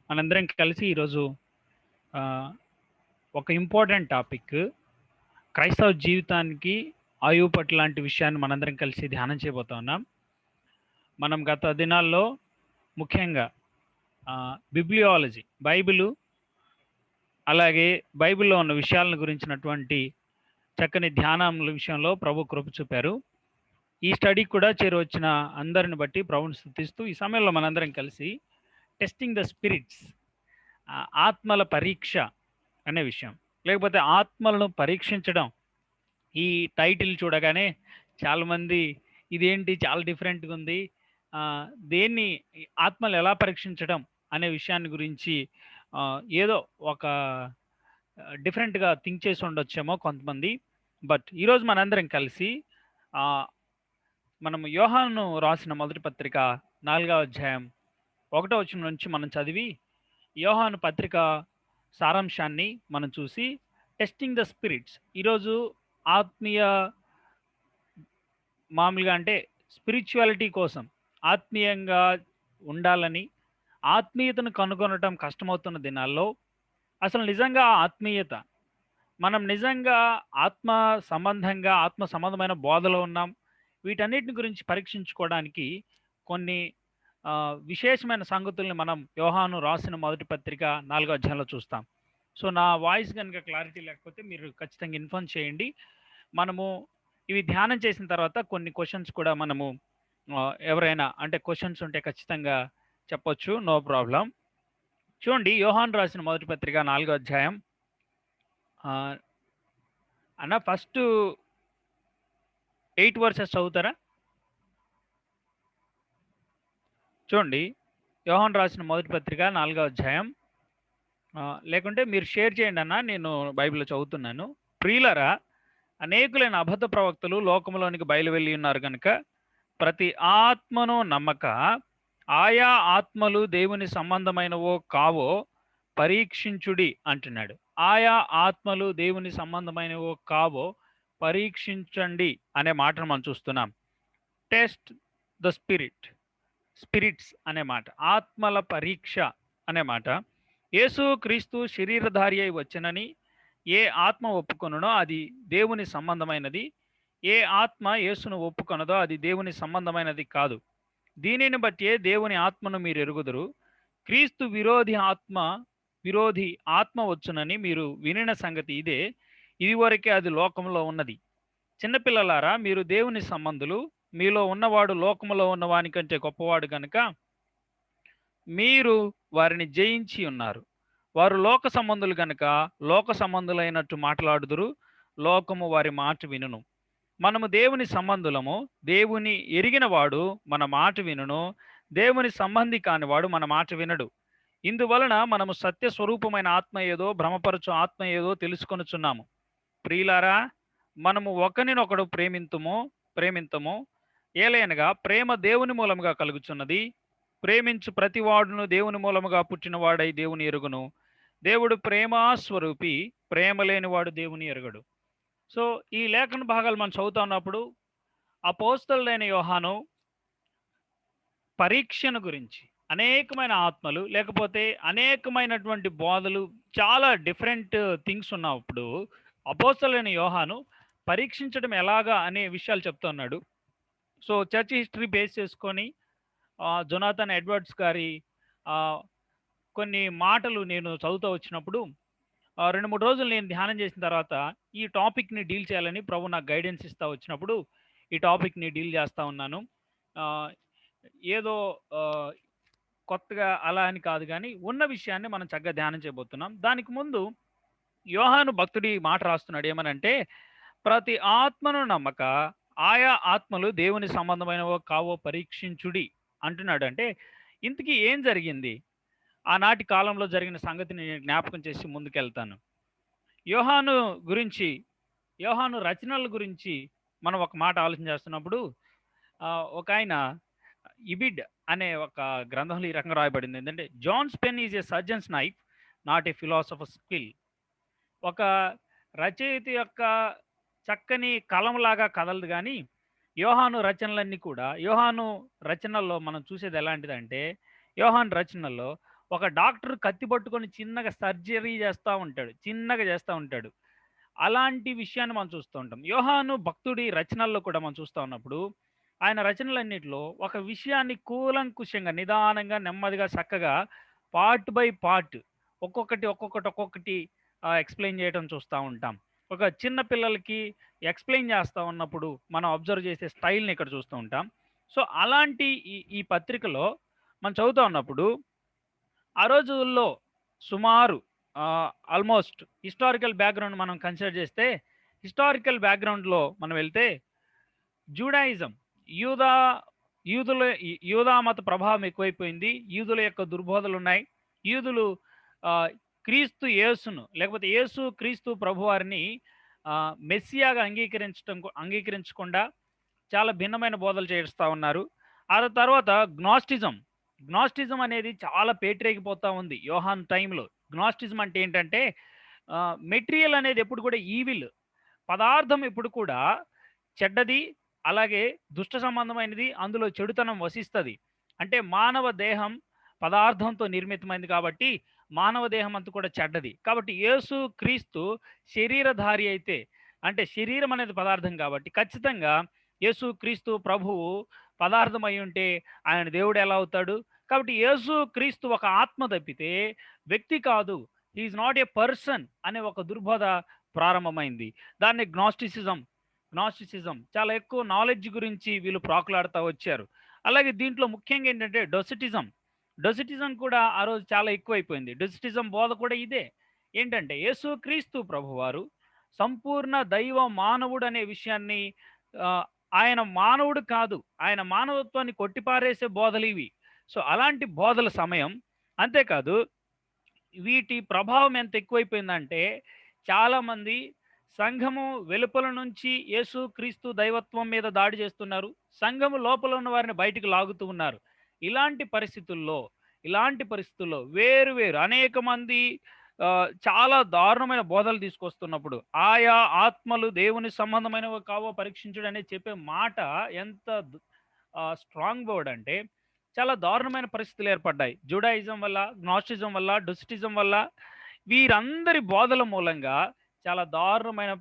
మనందరం కలిసి ఈరోజు ఆహ్, ఒక ఇంపార్టెంట్ టాపిక్ క్రైస్తవ జీవితానికి ఆయువు పట్టు లాంటి విషయాన్ని మనందరం కలిసి ధ్యానం చేయబోతా ఉన్నాం. మనం గత దినాల్లో ముఖ్యంగా బిబ్లియాలజీ బైబిలు, అలాగే బైబిల్‌లో ఉన్న విషయాలను గురించినటువంటి చక్కని ధ్యానముల విషయంలో ప్రభు కృప చూపారు. ఈ స్టడీకి కూడా చేరువచ్చిన అందరిని బట్టి ప్రభువుని స్తుతిస్తూ ఈ సమయంలో మనందరం కలిసి టెస్టింగ్ ద స్పిరిట్స్, ఆత్మల పరీక్ష అనే విషయం, లేకపోతే ఆత్మలను పరీక్షించడం. ఈ టైటిల్ చూడగానే చాలామంది ఇదేంటి చాలా డిఫరెంట్‌గా ఉంది. దేన్ని ఈ ఆత్మలు ఎలా పరీక్షించడం అనే విషయాన్ని గురించి ఏదో ఒక డిఫరెంట్‌గా థింక్ చేసి ఉండొచ్చేమో కొంతమంది. బట్ ఈరోజు మనందరం కలిసి ఆహ్, మనం యోహాను రాసిన మొదటి పత్రిక 4వ అధ్యాయం 1వ వచనం నుంచి మనం చదివి యోహాను పత్రిక సారాంశాన్ని మనం చూసి టెస్టింగ్ ద స్పిరిట్స్ ఈరోజు ఆత్మీయ మామూలుగా అంటే స్పిరిచువాలిటీ కోసం ఆత్మీయంగా ఉండాలని, ఆత్మీయతను కనుగొనటం కష్టమవుతున్న దినాల్లో అసలు నిజంగా ఆత్మీయత, మనం నిజంగా ఆత్మ ఆత్మ సంబంధమైన బోధలో ఉన్నాం. వీటన్నిటిని గురించి పరీక్షించుకోవడానికి కొన్ని విశేషమైన సంగతుల్ని మనం యోహాను రాసిన మొదటి పత్రిక 4వ అధ్యాయంలో చూస్తాం. సో, నా వాయిస్ గనుక క్లారిటీ లేకపోతే మీరు ఖచ్చితంగా ఇన్ఫార్మ్ చేయండి. మనము ఇవి ధ్యానం చేసిన తర్వాత కొన్ని క్వెషన్స్ కూడా మనము ఎవరైనా అంటే క్వెషన్స్ ఉంటే ఖచ్చితంగా చెప్పొచ్చు. No problem. చూడండి, యోహాను రాసిన మొదటి పత్రిక 4వ అధ్యాయం. అన్న ఫస్ట్ 8 వర్సెస్ చదువుతారా? చూడండి, యోహాను రాసిన మొదటి పత్రిక 4వ అధ్యాయం. లేకుంటే మీరు షేర్ చేయండి అన్న, నేను బైబిల్‌లో చదువుతున్నాను. ప్రియులారా, అనేకులైన అబద్ధ ప్రవక్తలు లోకంలోనికి బయలువెళ్ళి ఉన్నారు గనుక ప్రతి ఆత్మను నమ్మక ఆయా ఆత్మలు దేవుని సంబంధమైనవో కావో పరీక్షించుడి అంటున్నాడు. ఆయా ఆత్మలు దేవుని సంబంధమైనవో కావో పరీక్షించండి అనే మాటను మనం చూస్తున్నాం. టెస్ట్ ద స్పిరిట్స్ అనే మాట, ఆత్మల పరీక్ష అనే మాట. యేసు క్రీస్తు శరీరధారి అయి వచ్చెనని ఏ ఆత్మ ఒప్పుకొనునో అది దేవుని సంబంధమైనది. ఏ ఆత్మ యేసును ఒప్పుకొనదో అది దేవుని సంబంధమైనది కాదు. దీనిని బట్టే దేవుని ఆత్మను మీరు ఎరుగుదురు. క్రీస్తు విరోధి ఆత్మ వచ్చునని మీరు వినిన సంగతి ఇదే. ఇదివరకే అది లోకంలో ఉన్నది. చిన్నపిల్లలారా, మీరు దేవుని సంబంధులు. మీలో ఉన్నవాడు లోకములో ఉన్నవాని కంటే గొప్పవాడు గనుక మీరు వారిని జయించి ఉన్నారు. వారు లోక సంబంధులు గనుక లోక సంబంధులైనట్టు మాట్లాడుదురు. లోకము వారి మాట వినును. మనము దేవుని సంబంధులము. దేవుని ఎరిగినవాడు మన మాట వినును. దేవుని సంబంధి కానివాడు మన మాట వినడు. ఇందువలన మనము సత్య స్వరూపమైన ఆత్మ ఏదో భ్రమపరచు ఆత్మ ఏదో తెలుసుకొనుచున్నాము. ప్రియులారా, మనము ఒకరినొకడు ప్రేమింతుము. ఏలయనగా ప్రేమ దేవుని మూలముగా కలుగుచున్నది. ప్రేమించు ప్రతివాడును దేవుని మూలముగా పుట్టినవాడై దేవుని ఎరుగును. దేవుడు ప్రేమా స్వరూపి. ప్రేమ లేనివాడు దేవుని ఎరుగడు. సో, ఈ లేఖన భాగాలు మనం చదువుతా ఉన్నప్పుడు అపోస్తలుడైన యోహాను పరీక్షను గురించి, అనేకమైన ఆత్మలు లేకపోతే అనేకమైనటువంటి బోధలు, చాలా డిఫరెంట్ థింగ్స్ ఉన్నప్పుడు అపోస్తలుడైన యోహాను పరీక్షించడం ఎలాగా అనే విషయాలు చెప్తున్నాడు. సో, చర్చ్ హిస్టరీ బేస్ చేసుకొని జొనాథన్ ఎడ్వర్డ్స్ గారి కొన్ని మాటలు నేను చదువుతూ వచ్చినప్పుడు 2-3 రోజులు నేను ధ్యానం చేసిన తర్వాత ఈ టాపిక్‌ని డీల్ చేయాలని ప్రభు నాకు గైడెన్స్ ఇస్తా వచ్చినప్పుడు ఈ టాపిక్‌ని డీల్ చేస్తా ఉన్నాను. ఆహ్, ఏదో ఆహ్, కొత్తగా అలా అని కాదు గానీ, ఉన్న విషయాన్ని మనం చక్కగా ధ్యానం చేయబోతున్నాం. దానికి ముందు యోహాను భక్తుడు ఈ మాట రాస్తున్నాడు. ఏమనంటే, ప్రతి ఆత్మను నమ్మక ఆయా ఆత్మలు దేవుని సంబంధమైనవో కావో పరీక్షించుడి అంటున్నాడు. అంటే ఇంతకీ ఏం జరిగింది? ఆనాటి కాలంలో జరిగిన సంగతిని నేను జ్ఞాపకం చేసి ముందుకెళ్తాను. యోహాను గురించి, యోహాను రచనల గురించి మనం ఒక మాట ఆలోచన చేస్తున్నప్పుడు ఒకాయన ఇబిడ్ అనే ఒక గ్రంథంలో ఈ రకంగా రాయబడింది. ఏంటంటే, John's pen is a surgeon's knife, not a philosopher's skill. ఒక రచయిత యొక్క చక్కని కలంలాగా కదలదు గానీ, యోహాను రచనలన్నీ కూడా, యోహాను రచనల్లో మనం చూసేది ఎలాంటిదంటే, యోహాను రచనల్లో ఒక డాక్టర్ కత్తి పట్టుకొని చిన్నగా సర్జరీ చేస్తా ఉంటాడు. చిన్నగా చేస్తా ఉంటాడు. అలాంటి విషయాన్ని మనం చూస్తూ ఉంటాం. యోహాను భక్తుడి రచనల్లో కూడా మనం చూస్తా ఉన్నప్పుడు, ఆయన రచనలన్నిటిలో ఒక విషయాన్ని కూలంకుషంగా, నిదానంగా, నెమ్మదిగా, చక్కగా పార్ట్ బై పార్ట్ ఒక్కొక్కటి ఎక్స్‌ప్లెయిన్ చేయటం చూస్తా ఉంటాం. ఒక చిన్న పిల్లలకి ఎక్స్‌ప్లెయిన్ చేస్తా ఉన్నప్పుడు మనం అబ్జర్వ్ చేసే స్టైల్‌ని ఇక్కడ చూస్తూ ఉంటాం. సో, అలాంటి ఈ ఈ పత్రికలో మనం చదువుతా ఉన్నప్పుడు ఆ రోజుల్లో సుమారు ఆల్మోస్ట్ హిస్టారికల్ బ్యాక్‌గ్రౌండ్ మనం కన్సిడర్ చేస్తే, హిస్టారికల్ బ్యాక్‌గ్రౌండ్‌లో మనం వెళ్తే జూడాయిజం, యూదా యూదుల యూదా మత ప్రభావం ఎక్కువైపోయింది. యూదుల యొక్క దుర్బోధలున్నాయి. యూదులు ఆహ్, క్రీస్తు యేసును లేకపోతే యేసు క్రీస్తు ప్రభువారిని మెస్సియాగా అంగీకరించకుండా చాలా భిన్నమైన బోధలు చేస్తా ఉన్నారు. ఆ తర్వాత గ్నాస్టిజం. గ్నాస్టిజం అనేది చాలా పేటరేగిపోతా ఉంది యోహాన్ టైంలో. గ్నాస్టిజం అంటే ఏంటంటే మెటీరియల్ అనేది ఎప్పుడు కూడా ఈవిల్. పదార్థం ఎప్పుడు కూడా చెడ్డది, అలాగే దుష్ట సంబంధమైనది, అందులో చెడుతనం వసిస్తది. అంటే మానవ దేహం పదార్థంతో నిర్మితమైంది కాబట్టి, మానవ దేహం అంతా కూడా చెడ్డది. కాబట్టి యేసు క్రీస్తు శరీరధారి అయితే, అంటే శరీరం అనేది పదార్థం కాబట్టి, ఖచ్చితంగా యేసు క్రీస్తు ప్రభువు పదార్థం అయ్యుంటే ఆయన దేవుడు ఎలా అవుతాడు? కాబట్టి యేసు క్రీస్తు ఒక ఆత్మ తప్పితే వ్యక్తి కాదు. He is not a person అనే ఒక దుర్బోధ ప్రారంభమైంది. దాన్ని గ్నాస్టిసిజం చాలా ఎక్కువ నాలెడ్జ్ గురించి వీళ్ళు ప్రాకులాడుతా వచ్చారు. అలాగే దీంట్లో ముఖ్యంగా ఏంటంటే డొసిటిజం కూడా ఆ రోజు చాలా ఎక్కువైపోయింది. డొసిటిజం బోధ కూడా ఇదే. ఏంటంటే యేసుక్రీస్తు ప్రభువారు సంపూర్ణ దైవ మానవుడు అనే విషయాన్ని ఆహ్, ఆయన మానవుడు కాదు. ఆయన మానవత్వాన్ని కొట్టిపారేసే బోధలివి. సో, అలాంటి బోధల సమయం. అంతేకాదు వీటి ప్రభావం ఎంత ఎక్కువైపోయిందంటే, చాలామంది సంఘము వెలుపల నుంచి యేసుక్రీస్తు దైవత్వం మీద దాడి చేస్తున్నారు. సంఘము లోపల ఉన్న వారిని బయటికి లాగుతూ ఉన్నారు. ఇలాంటి పరిస్థితుల్లో, వేరు వేరు అనేక మంది చాలా దారుణమైన బోధలు తీసుకొస్తున్నప్పుడు, ఆయా ఆత్మలు దేవుని సంబంధమైనవో కావో పరీక్షించుడు అనేది చెప్పే మాట ఎంత స్ట్రాంగ్ వర్డ్ అంటే చాలా దారుణమైన పరిస్థితులు ఏర్పడ్డాయి. జుడాయిజం వల్ల, గ్నాస్టిజం వల్ల, డొసిటిజం వల్ల వీరందరి బోధల మూలంగా చాలా దారుణమైన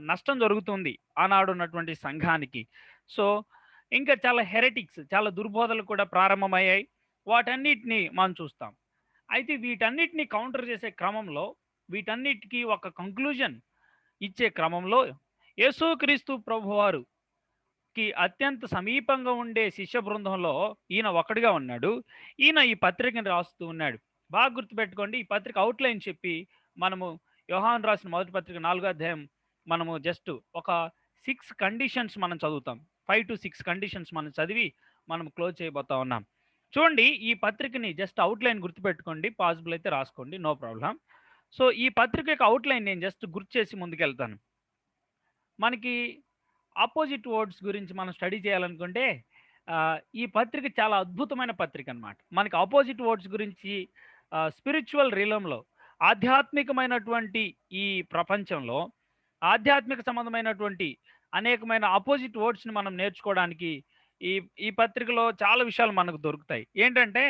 నష్టం జరుగుతుంది ఆనాడున్నటువంటి సంఘానికి. సో, ఇంకా చాలా హెరెటిక్స్, చాలా దుర్బోధలు కూడా ప్రారంభమయ్యాయి. వాటన్నిటిని మనం చూస్తాం. అయితే వీటన్నిటిని కౌంటర్ చేసే క్రమంలో, వీటన్నిటికి ఒక కంక్లూజన్ ఇచ్చే క్రమంలో యేసుక్రీస్తు ప్రభువారు అత్యంత సమీపంగా ఉండే శిష్య బృందంలో ఈయన ఒకడిగా ఉన్నాడు. ఈయన ఈ పత్రికను రాస్తూ ఉన్నాడు. బాగా గుర్తుపెట్టుకోండి. ఈ పత్రిక అవుట్‌లైన్ చెప్పి మనము యోహాను రాసిన మొదటి పత్రిక 4 అధ్యాయం మనము జస్ట్ ఒక 6 కండిషన్స్ మనం చదువుతాం. 5-6 కండిషన్స్ మనం చదివి మనం క్లోజ్ చేయబోతా ఉన్నాం. చూడండి, ఈ పత్రికని జస్ట్ అవుట్‌లైన్ గుర్తుపెట్టుకోండి. పాసిబుల్ అయితే రాసుకోండి. No problem. సో, ఈ పత్రిక యొక్క అవుట్‌లైన్ నేను జస్ట్ గుర్తు చేసి ముందుకెళ్తాను. మనకి అపోజిట్ వర్డ్స్ గురించి మనం స్టడీ చేయాలనుకుంటే ఈ పత్రిక చాలా అద్భుతమైన పత్రిక అన్నమాట. మనకి అపోజిట్ వర్డ్స్ గురించి స్పిరిచువల్ రీలంలో ఆధ్యాత్మికమైనటువంటి ఈ ప్రపంచంలో ఆధ్యాత్మిక సంబంధమైనటువంటి అనేకమైన అపోజిట్ వర్డ్స్‌ని మనం నేర్చుకోవడానికి ఈ ఈ పత్రికలో చాలా విషయాలు మనకు దొరుకుతాయి. ఏంటంటే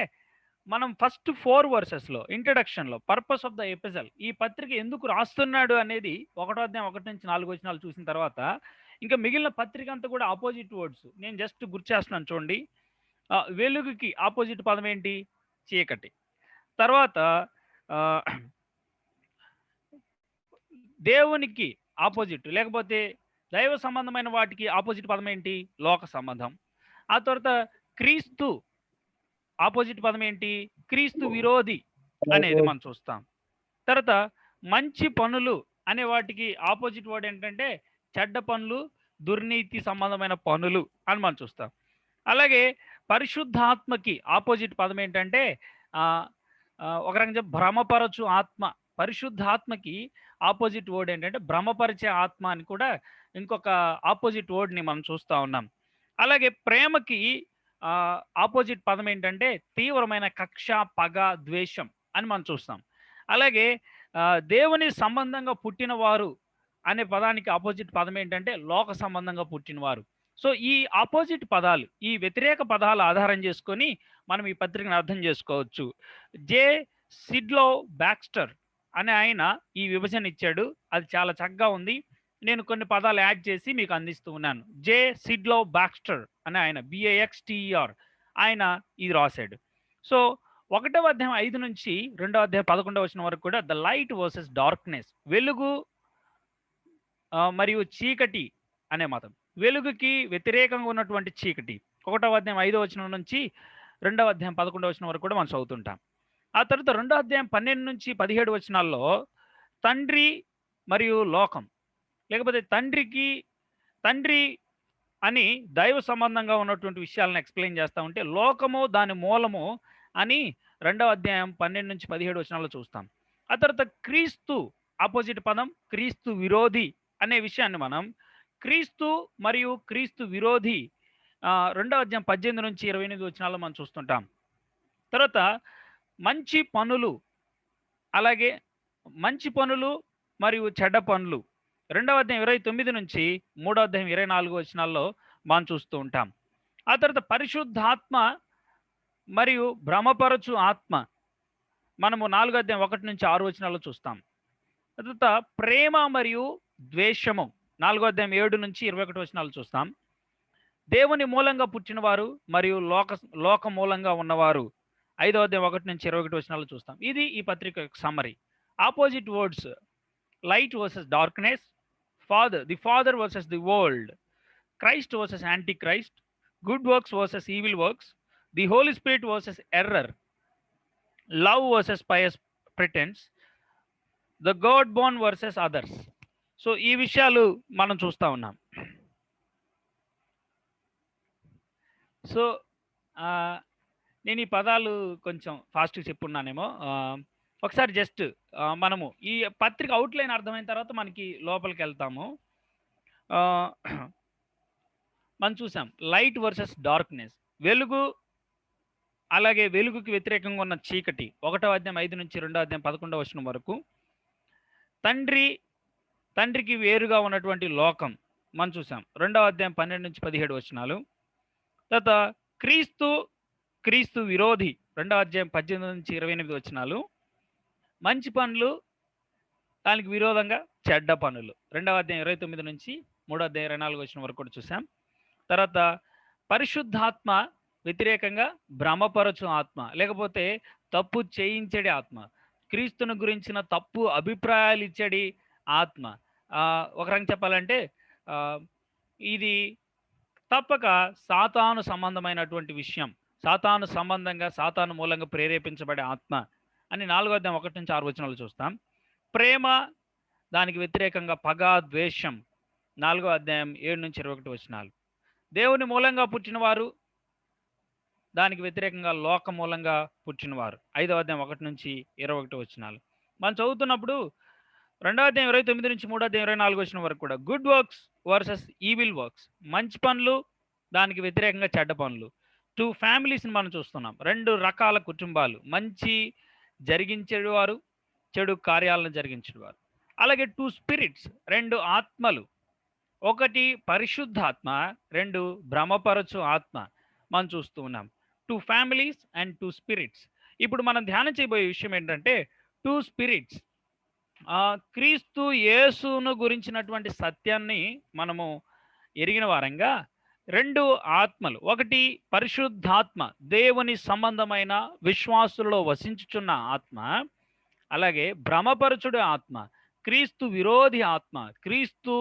మనం ఫస్ట్ 4 వర్సెస్‌లో ఇంట్రడక్షన్‌లో పర్పస్ ఆఫ్ ద ఎపిసల్ ఈ పత్రిక ఎందుకు రాస్తున్నాడు అనేది ఒకటో అధ్యాయం 1-4 వచనాలు చూసిన తర్వాత ఇంకా మిగిలిన పత్రిక అంతా కూడా అపోజిట్ వర్డ్స్. నేను జస్ట్ గుర్తు చేస్తున్నాను చూడండి. వెలుగుకి అపోజిట్ పదం ఏంటి? చీకటి. తర్వాత ఆహ్, దేవునికి అపోజిట్ లేకపోతే దైవ సంబంధమైన వాటికి అపోజిట్ పదం ఏంటి? లోక సంబంధం. ఆ తర్వాత క్రీస్తు అపోజిట్ పదం ఏంటి? క్రీస్తు విరోధి అనేది మనం చూస్తాం. తర్వాత మంచి పనులు అనే వాటికి ఆపోజిట్ వర్డ్ ఏంటంటే చెడ్డ పనులు, దుర్నీతి సంబంధమైన పనులు అని మనం చూస్తాం. అలాగే పరిశుద్ధాత్మకి ఆపోజిట్ పదం ఏంటంటే ఆహ్, ఒక రకంగా భ్రమపరచు ఆత్మ. పరిశుద్ధాత్మకి ఆపోజిట్ వర్డ్ ఏంటంటే భ్రమపరిచే ఆత్మ అని కూడా ఇంకొక ఆపోజిట్ వర్డ్‌ని మనం చూస్తా ఉన్నాం. అలాగే ప్రేమకి ఆపోజిట్ పదం ఏంటంటే తీవ్రమైన కక్ష, పగ, ద్వేషం అని మనం చూస్తాం. అలాగే దేవుని సంబంధంగా పుట్టినవారు అనే పదానికి ఆపోజిట్ పదం ఏంటంటే లోక సంబంధంగా పుట్టినవారు. సో, ఈ అపోజిట్ పదాలు, ఈ వ్యతిరేక పదాలు ఆధారం చేసుకొని మనం ఈ పత్రికను అర్థం చేసుకోవచ్చు. జే సిడ్లో బ్యాక్స్టర్ అనే ఆయన ఈ విభజన ఇచ్చాడు. అది చాలా చక్కగా ఉంది. నేను కొన్ని పదాలు యాడ్ చేసి మీకు అందిస్తూ ఉన్నాను. జే సిడ్లో బ్యాక్స్టర్ అనే ఆయన BAXTER ఆయన ఇది రాశాడు. సో 1వ అధ్యాయం 5 నుంచి 2వ అధ్యాయం 11వ వచనం వరకు కూడా ద లైట్ వర్సెస్ డార్క్నెస్, వెలుగు మరియు చీకటి అనే మతం. వెలుగుకి వ్యతిరేకంగా ఉన్నటువంటి చీకటి 1వ అధ్యాయం 5వ వచనం నుంచి 2వ అధ్యాయం 11వ వచనం వరకు కూడా మనం చదువుతుంటాం. ఆ తర్వాత 2వ అధ్యాయం 12 నుంచి 17 వచనాల్లో తండ్రి మరియు లోకం, లేకపోతే తండ్రి అని దైవ సంబంధంగా ఉన్నటువంటి విషయాలను ఎక్స్ప్లెయిన్ చేస్తూ ఉంటే, లోకము దాని మూలము అని 2వ అధ్యాయం 12 నుంచి 17 వచనాల్లో చూస్తాం. ఆ తర్వాత క్రీస్తు ఆపోజిట్ పదం క్రీస్తు విరోధి అనే విషయాన్ని మనం క్రీస్తు మరియు క్రీస్తు విరోధి 2వ అధ్యాయం 18 నుంచి 28 వచనాల్లో మనం చూస్తుంటాం. తర్వాత మంచి పనులు, అలాగే మంచి పనులు మరియు చెడ్డ పనులు 2వ అధ్యాయం 29 నుంచి 3వ అధ్యాయం 24 వచనాల్లో మనం చూస్తూ ఉంటాం. ఆ తర్వాత పరిశుద్ధాత్మ మరియు భ్రమపరచు ఆత్మ మనము 4వ అధ్యాయం 1 నుంచి 6 వచనాల్లో చూస్తాం. తర్వాత ప్రేమ మరియు ద్వేషము 4వ అధ్యాయం 7 నుంచి 21 వచనాలు చూస్తాం. దేవుని మూలంగా పుట్టినవారు మరియు లోక మూలంగా ఉన్నవారు 5వ అధ్యాయం 1 నుంచి 21 వచనాలు చూస్తాం. ఇది ఈ పత్రిక యొక్క summary. Opposite words light versus darkness, the father versus the world, Christ versus anti Christ, good works versus evil works, the holy spirit versus error, love versus pious pretence, the God born versus others. So ఈ విషయాలు మనం చూస్తూ ఉన్నాం. So నేను ఈ పదాలు కొంచెం ఫాస్ట్గా చెప్పున్నానేమో. ఒకసారి జస్ట్ మనము ఈ పత్రిక అవుట్లైన్ అర్థమైన తర్వాత మనకి లోపలికి వెళ్తాము. మనం చూసాం లైట్ వర్సెస్ డార్క్నెస్, వెలుగు అలాగే వెలుగుకి వ్యతిరేకంగా ఉన్న చీకటి 1వ అధ్యాయం 5 నుంచి 2వ అధ్యాయం 11వ వచనం వరకు. తండ్రికి వేరుగా ఉన్నటువంటి లోకం మనం చూసాం 2వ అధ్యాయం 12 నుంచి 17 వచనాలు. తర్వాత క్రీస్తు విరోధి 2వ అధ్యాయం 18 నుంచి 28 వచనాలు. మంచి పనులు దానికి విరోధంగా చెడ్డ పనులు 2వ అధ్యాయం 29 నుంచి 3వ అధ్యాయం 24 వచనం వరకు కూడా చూసాం. తర్వాత పరిశుద్ధాత్మ వ్యతిరేకంగా భ్రమపరచు ఆత్మ, లేకపోతే తప్పు చేయించడి ఆత్మ, క్రీస్తుని గురించిన తప్పు అభిప్రాయాలు ఇచ్చడి ఆత్మ. ఒక రంగు చెప్పాలంటే ఇది తప్పక సాతాను సంబంధమైనటువంటి విషయం, సాతాను సంబంధంగా సాతాను మూలంగా ప్రేరేపించబడే ఆత్మ అని 4వ అధ్యాయం 1 నుంచి 6 వచనాలు చూస్తాం. ప్రేమ దానికి వ్యతిరేకంగా పగ, ద్వేషం 4వ అధ్యాయం 7 నుంచి 21 వచనాలు. దేవుని మూలంగా పుట్టినవారు దానికి వ్యతిరేకంగా లోక మూలంగా పుట్టినవారు 5వ అధ్యాయం 1 నుంచి 21 వచనాలు. మనం చదువుతున్నప్పుడు 2వ అధ్యాయం 29 నుంచి 3వ అధ్యాయం 24 వచనం వరకు కూడా good works versus evil works, మంచి పనులు దానికి వ్యతిరేకంగా చెడ్డ పనులు. 2 ఫ్యామిలీస్ని మనం చూస్తున్నాం, 2 రకాల కుటుంబాలు, మంచి జరిగించేవారు, చెడు కార్యాలను జరిగించేవారు. అలాగే 2 స్పిరిట్స్, 2 ఆత్మలు, 1 పరిశుద్ధాత్మ, 2 భ్రమపరచు ఆత్మ మనం చూస్తూ ఉన్నాం. 2 ఫ్యామిలీస్ అండ్ 2 స్పిరిట్స్. ఇప్పుడు మనం ధ్యానం చేయబోయే విషయం ఏంటంటే 2 స్పిరిట్స్. క్రీస్తు యేసును గురించినటువంటి సత్యాన్ని మనము ఎరిగిన వారంగా 2 ఆత్మలు, 1 పరిశుద్ధాత్మ దేవుని సంబంధమైన విశ్వాసులలో వసించుచున్న ఆత్మ, అలాగే భ్రమపరచుడు ఆత్మ క్రీస్తు విరోధి ఆత్మ, క్రీస్తు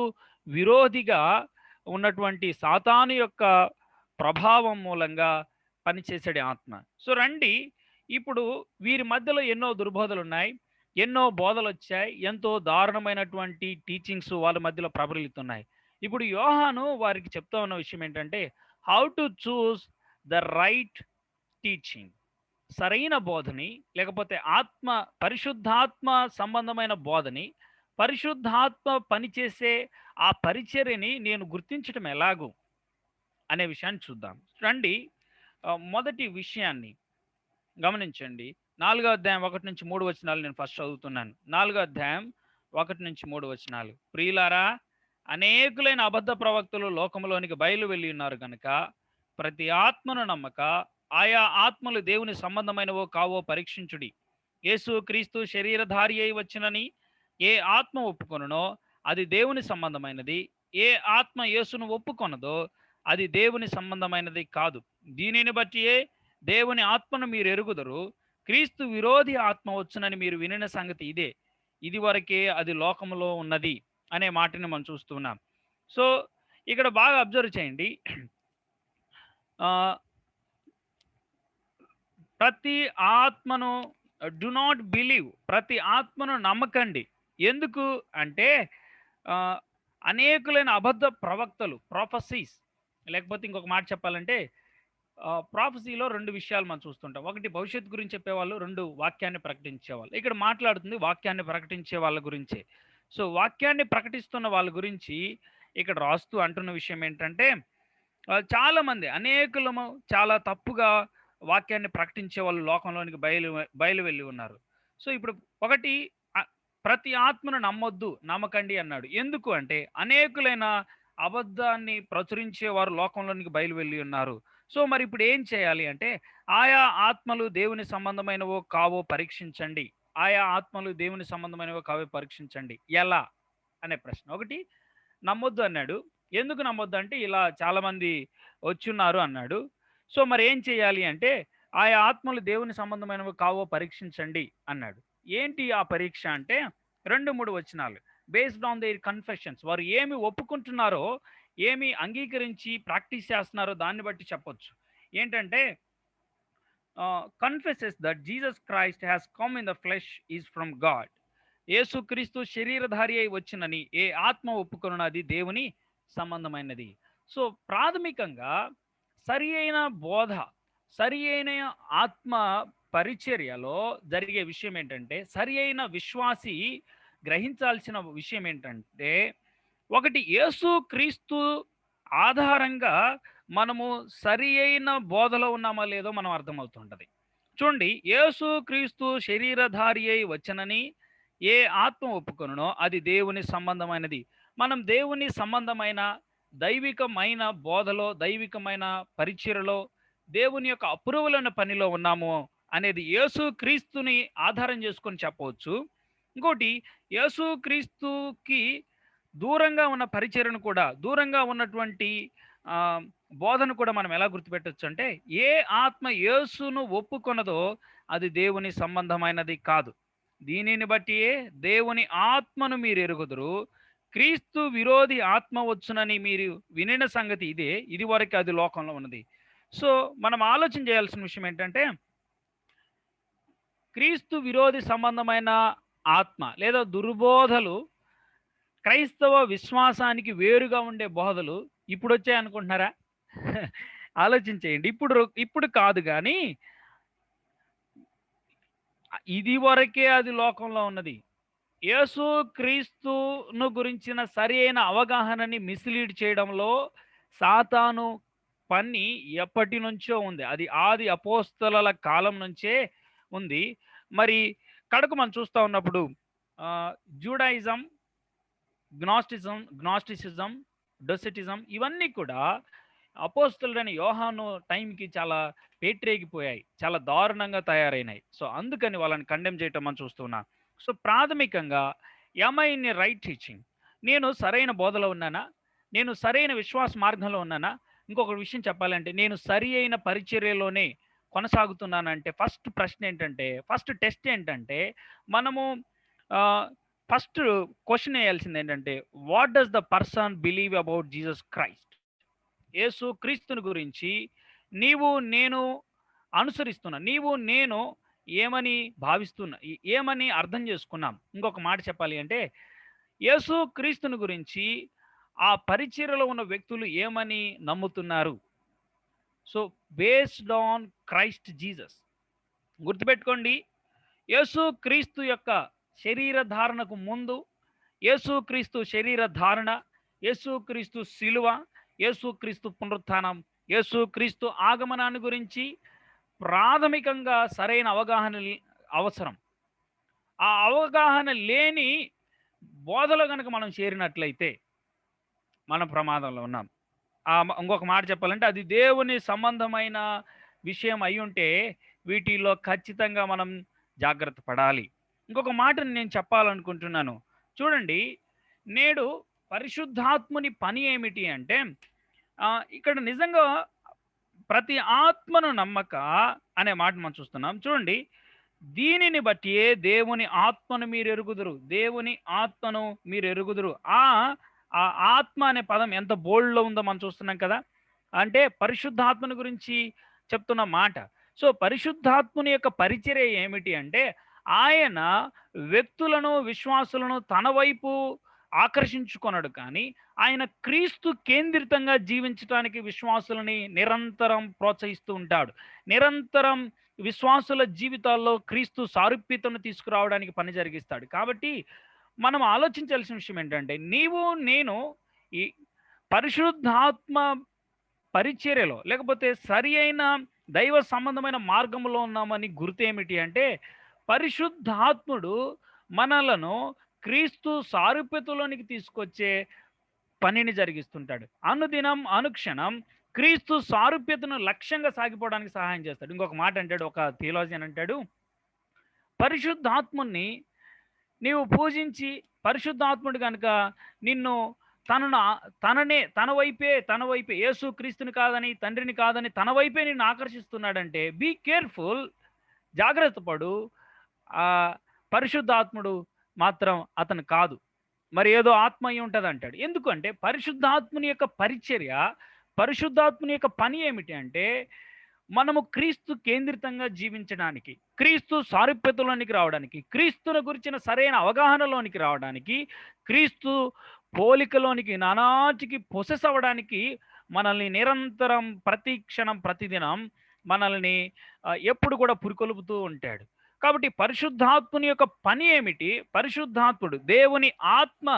విరోధిగా ఉన్నటువంటి సాతాను యొక్క ప్రభావం మూలంగా పనిచేసేది ఆత్మ. సో రండి, ఇప్పుడు వీరి మధ్యలో ఎన్నో దుర్బోధలు ఉన్నాయి, ఎన్నో బోధలు వచ్చాయి, ఎంతో దారుణమైనటువంటి టీచింగ్స్ వాళ్ళ మధ్యలో ప్రబలుతున్నాయి. ఇప్పుడు యోహాను వారికి చెప్తా ఉన్న విషయం ఏంటంటే how to choose the right teaching, సరైన బోధని, లేకపోతే పరిశుద్ధాత్మ సంబంధమైన బోధని, పరిశుద్ధాత్మ పనిచేసే ఆ పరిచర్యని నేను గుర్తించడం ఎలాగూ అనే విషయాన్ని చూద్దాం. రండి, మొదటి విషయాన్ని గమనించండి. 4వ అధ్యాయం 1 నుంచి 3 వచనాలు నేను ఫస్ట్ చదువుతున్నాను. 4వ అధ్యాయం 1 నుంచి 3 వచనాలు. ప్రియులారా, అనేకులైన అబద్ధ ప్రవక్తలు లోకంలోనికి బయలు వెళ్ళి ఉన్నారు కనుక ప్రతి ఆత్మను నమ్మక ఆయా ఆత్మలు దేవుని సంబంధమైనవో కావో పరీక్షించుడి. యేసు క్రీస్తు శరీరధారి అయి వచ్చినని ఏ ఆత్మ ఒప్పుకొనునో అది దేవుని సంబంధమైనది. ఏ ఆత్మ యేసును ఒప్పుకొనదో అది దేవుని సంబంధమైనది కాదు. దీనిని బట్టియే దేవుని ఆత్మను మీరు ఎరుగుదురు. క్రీస్తు విరోధి ఆత్మ వచ్చునని మీరు వినిన సంగతి ఇదే. ఇది వరకే అది లోకములో ఉన్నది అనే మాటని మనం చూస్తున్నాం. సో ఇక్కడ బాగా అబ్జర్వ్ చేయండి. ఆ, ప్రతి ఆత్మను డు నాట్ బిలీవ్, ప్రతి ఆత్మను నమ్మకండి. ఎందుకు అంటే ఆ, అనేకులైన అబద్ధ ప్రవక్తలు, ప్రొఫెసీస్, లేకపోతే ఇంకొక మాట చెప్పాలంటే ప్రాఫెసీలో రెండు విషయాలు మనం చూస్తుంటాం. ఒకటి భవిష్యత్తు గురించి చెప్పేవాళ్ళు, రెండు వాక్యాన్ని ప్రకటించేవాళ్ళు. ఇక్కడ మాట్లాడుతుంది వాక్యాన్ని ప్రకటించే వాళ్ళ గురించే. సో వాక్యాన్ని ప్రకటిస్తున్న వాళ్ళ గురించి ఇక్కడ రాస్తూ అంటున్న విషయం ఏంటంటే చాలా మంది అనేకులము చాలా తప్పుగా వాక్యాన్ని ప్రకటించే వాళ్ళు లోకంలోనికి బయలు వెళ్ళి ఉన్నారు. సో ఇప్పుడు ఒకటి, ప్రతి ఆత్మను నమ్మొద్దు, నమ్మకండి అన్నాడు. ఎందుకు అంటే అనేకులైన అబద్ధాన్ని ప్రచురించే వారు లోకంలోనికి బయలు వెళ్ళి ఉన్నారు. సో మరి ఇప్పుడు ఏం చేయాలి అంటే ఆయా ఆత్మలు దేవుని సంబంధమైనవో కావో పరీక్షించండి. ఆయా ఆత్మలు దేవుని సంబంధమైనవో కావో పరీక్షించండి. ఎలా అనే ప్రశ్న. ఒకటి, నమ్మొద్దు అన్నాడు. ఎందుకు నమ్మొద్దు అంటే ఇలా చాలామంది వచ్చున్నారు అన్నాడు. సో మరి ఏం చేయాలి అంటే ఆయా ఆత్మలు దేవుని సంబంధమైనవి కావో పరీక్షించండి అన్నాడు. ఏంటి ఆ పరీక్ష అంటే 2-3 వచనాలు. బేస్డ్ ఆన్ దేర్ కన్ఫెషన్స్, వారు ఏమి ఒప్పుకుంటున్నారో, ఏమి అంగీకరించి ప్రాక్టీస్ చేస్తున్నారో దాన్ని బట్టి చెప్పొచ్చు. ఏంటంటే confesses that Jesus Christ has come in the flesh is from God. యేసుక్రీస్తు శరీరధారి అయి వచ్చినని ఏ ఆత్మ ఒప్పుకొనున్నది దేవుని సంబంధమైనది. సో ప్రాథమికంగా సరి అయిన బోధ, సరి అయిన ఆత్మ పరిచర్యలో జరిగే విషయం ఏంటంటే, సరి అయిన విశ్వాసి గ్రహించాల్సిన విషయం ఏంటంటే, ఒకటి, యేసు క్రీస్తు ఆధారంగా మనము సరి అయిన బోధలో ఉన్నామా లేదో మనం అర్థమవుతుంటది. చూడండి, యేసు క్రీస్తు శరీరధారి అయి వచ్చనని ఏ ఆత్మ ఒప్పుకొనునో అది దేవుని సంబంధమైనది. మనం దేవుని సంబంధమైన దైవికమైన బోధలో, దైవికమైన పరిచర్యలో, దేవుని యొక్క అప్రూవల్ పనిలో ఉన్నాము అనేది యేసు క్రీస్తుని ఆధారం చేసుకొని చెప్పవచ్చు. ఇంకోటి, యేసు క్రీస్తుకి దూరంగా ఉన్న పరిచర్యను కూడా, దూరంగా ఉన్నటువంటి బోధను కూడా మనం ఎలా గుర్తుపెట్టచ్చు అంటే, ఏ ఆత్మ యేసును ఒప్పుకొనదో అది దేవుని సంబంధమైనది కాదు. దీనిని బట్టియే దేవుని ఆత్మను మీరు ఎరుగుదురు. క్రీస్తు విరోధి ఆత్మ వచ్చునని మీరు వినిన సంగతి ఇదే. ఇది వరకు అది లోకంలో ఉన్నది. సో మనం ఆలోచన చేయాల్సిన విషయం ఏంటంటే, క్రీస్తు విరోధి సంబంధమైన ఆత్మ లేదా దుర్బోధలు క్రైస్తవ విశ్వాసానికి వేరుగా ఉండే బోధలు ఇప్పుడు వచ్చాయి అనుకుంటున్నారా? ఆలోచించేయండి. ఇప్పుడు కాదు, కానీ ఇది వరకే అది లోకంలో ఉన్నది. యేసు క్రీస్తును గురించిన సరి అయిన అవగాహనని మిస్లీడ్ చేయడంలో సాతాను పని ఎప్పటి నుంచో ఉంది. అది ఆది అపోస్తలుల కాలం నుంచే ఉంది. మరి కడకు మనం చూస్తూ ఉన్నప్పుడు జూడాయిజం, గ్నాస్టిసిజం, డొసెటిజం ఇవన్నీ కూడా అపోస్తలుడైన యోహాను టైంకి చాలా పేట్రేగిపోయాయి, చాలా దారుణంగా తయారైనాయి. సో అందుకని వాళ్ళని కండెమ్ చేయటం మనం చూస్తున్నా. సో ప్రాథమికంగా am I in a right teaching? నేను సరైన బోధలో ఉన్నానా? నేను సరైన విశ్వాస మార్గంలో ఉన్నానా? ఇంకొక విషయం చెప్పాలంటే, నేను సరి అయిన పరిచర్యలోనే కొనసాగుతున్నానంటే ఫస్ట్ ప్రశ్న ఏంటంటే, ఫస్ట్ టెస్ట్ ఏంటంటే, మనము ఫస్ట్ క్వశ్చన్ వేయాల్సింది ఏంటంటే, what does the person believe about Jesus Christ? యేసు క్రీస్తుని గురించి నీవు నేను అనుసరిస్తున్నా, నీవు నేను ఏమని భావిస్తున్నా, ఏమని అర్థం చేసుకున్నాం? ఇంకొక మాట చెప్పాలి అంటే, యేసు క్రీస్తుని గురించి ఆ పరిచర్యలో ఉన్న వ్యక్తులు ఏమని నమ్ముతున్నారు? So based on Christ Jesus. గుర్తుపెట్టుకోండి, యేసు క్రీస్తు యొక్క శరీర ధారణకు ముందు, యేసు క్రీస్తు శరీర ధారణ, యేసు క్రీస్తు శిలువ, యేసు క్రీస్తు పునరుత్థానం, యేసు క్రీస్తు ఆగమనాన్ని గురించి ప్రాథమికంగా సరైన అవగాహన అవసరం. ఆ అవగాహన లేని బోధలో కనుక మనం చేరినట్లయితే మనం ప్రమాదంలో ఉన్నాం. ఇంకొక మాట చెప్పాలంటే, అది దేవుని సంబంధమైన విషయం అయ్యుంటే వీటిల్లో ఖచ్చితంగా మనం జాగ్రత్త పడాలి. ఇంకొక మాటను నేను చెప్పాలనుకుంటున్నాను. చూడండి, నేడు పరిశుద్ధాత్ముని పని ఏమిటి అంటే ఇక్కడ నిజంగా ప్రతి ఆత్మను నమ్మక అనే మాట మనం చూస్తున్నాం. చూడండి, దీనిని బట్టియే దేవుని ఆత్మను మీరు ఎరుగుదురు. దేవుని ఆత్మను మీరు ఎరుగుదురు. ఆ ఆత్మ అనే పదం ఎంత బోల్డ్‌లో ఉందో మనం చూస్తున్నాం కదా! అంటే పరిశుద్ధాత్మను గురించి చెప్తున్న మాట. సో, పరిశుద్ధాత్ముని యొక్క పరిచర్య ఏమిటి అంటే, ఆయన వ్యక్తులను, విశ్వాసులను తన వైపు ఆకర్షించుకొనడు కానీ, ఆయన క్రీస్తు కేంద్రితంగా జీవించటానికి విశ్వాసులని నిరంతరం ప్రోత్సహిస్తూ ఉంటాడు. నిరంతరం విశ్వాసుల జీవితాల్లో క్రీస్తు సారూప్యతను తీసుకురావడానికి పని జరిగిస్తాడు. కాబట్టి మనం ఆలోచించాల్సిన విషయం ఏంటంటే, నీవు నేను ఈ పరిశుద్ధాత్మ పరిచర్యలో లేకపోతే సరి అయిన దైవ సంబంధమైన మార్గంలో ఉన్నామని గుర్తేమిటి అంటే, పరిశుద్ధాత్ముడు మనలను క్రీస్తు సారూప్యతలోనికి తీసుకొచ్చే పనిని జరిగిస్తుంటాడు. అనుదినం, అనుక్షణం క్రీస్తు సారూప్యతను లక్ష్యంగా సాగిపోవడానికి సహాయం చేస్తాడు. ఇంకొక మాట అంటాడు, ఒక థియోలాజియన్ అంటాడు, పరిశుద్ధాత్ముని నీవు పూజించి పరిశుద్ధాత్ముడు కనుక నిన్ను తన వైపే యేసు క్రీస్తుని కాదని, తండ్రిని కాదని తన వైపే నిన్ను ఆకర్షిస్తున్నాడంటే బీ కేర్ఫుల్, జాగ్రత్త పడు. ఆ పరిశుద్ధాత్ముడు మాత్రం అతను కాదు, మరి ఏదో ఆత్మ అయి ఉంటుంది అంటాడు. ఎందుకంటే పరిశుద్ధాత్ముని యొక్క పరిచర్య, పరిశుద్ధాత్ముని యొక్క పని ఏమిటి అంటే, మనము క్రీస్తు కేంద్రితంగా జీవించడానికి, క్రీస్తు సారూప్యతలోనికి రావడానికి, క్రీస్తును గురించిన సరైన అవగాహనలోనికి రావడానికి, క్రీస్తు పోలికలోనికి నానాటికి పొసెస్ అవ్వడానికి మనల్ని నిరంతరం ప్రతి క్షణం ప్రతిదినం మనల్ని ఎప్పుడు కూడా పురికొల్పుతూ ఉంటాడు. కాబట్టి పరిశుద్ధాత్ముని యొక్క పని ఏమిటి? పరిశుద్ధాత్ముడు దేవుని ఆత్మ,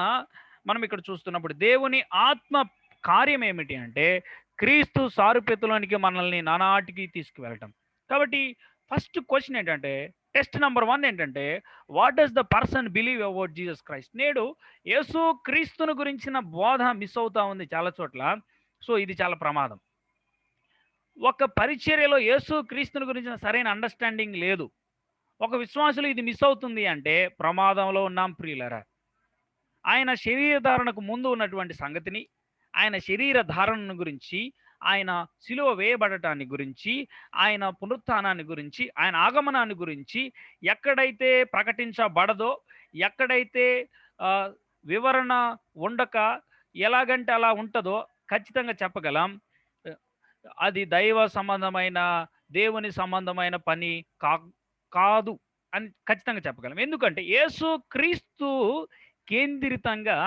మనం ఇక్కడ చూస్తున్నప్పుడు దేవుని ఆత్మ కార్యం ఏమిటి అంటే, క్రీస్తు సారూప్యతలోనికి మనల్ని నానాటికి తీసుకువెళ్ళటం. కాబట్టి ఫస్ట్ క్వశ్చన్ ఏంటంటే, టెస్ట్ నెంబర్ 1 ఏంటంటే, what does the person believe about Jesus Christ? నేడు యేసు క్రీస్తును గురించిన బోధ మిస్ అవుతా ఉంది చాలా చోట్ల. సో ఇది చాలా ప్రమాదం. ఒక పరిచర్యలో యేసు క్రీస్తుని గురించిన సరైన అండర్స్టాండింగ్ లేదు, ఒక విశ్వాసులు ఇది మిస్ అవుతుంది అంటే ప్రమాదంలో ఉన్నాం ప్రియులరా. ఆయన శరీర ధారణకు ముందు ఉన్నటువంటి సంగతిని, ఆయన శరీర ధారణను గురించి, ఆయన సిలువ వేయబడటాన్ని గురించి, ఆయన పునరుత్థానాన్ని గురించి, ఆయన ఆగమనాన్ని గురించి ఎక్కడైతే ప్రకటించబడదో, ఎక్కడైతే వివరణ ఉండక ఎలాగంటే అలా ఉంటుందో ఖచ్చితంగా చెప్పగలం, అది దైవ సంబంధమైన, దేవుని సంబంధమైన పని కాదు అని ఖచ్చితంగా చెప్పగలం. ఎందుకంటే యేసు క్రీస్తు కేంద్రితంగా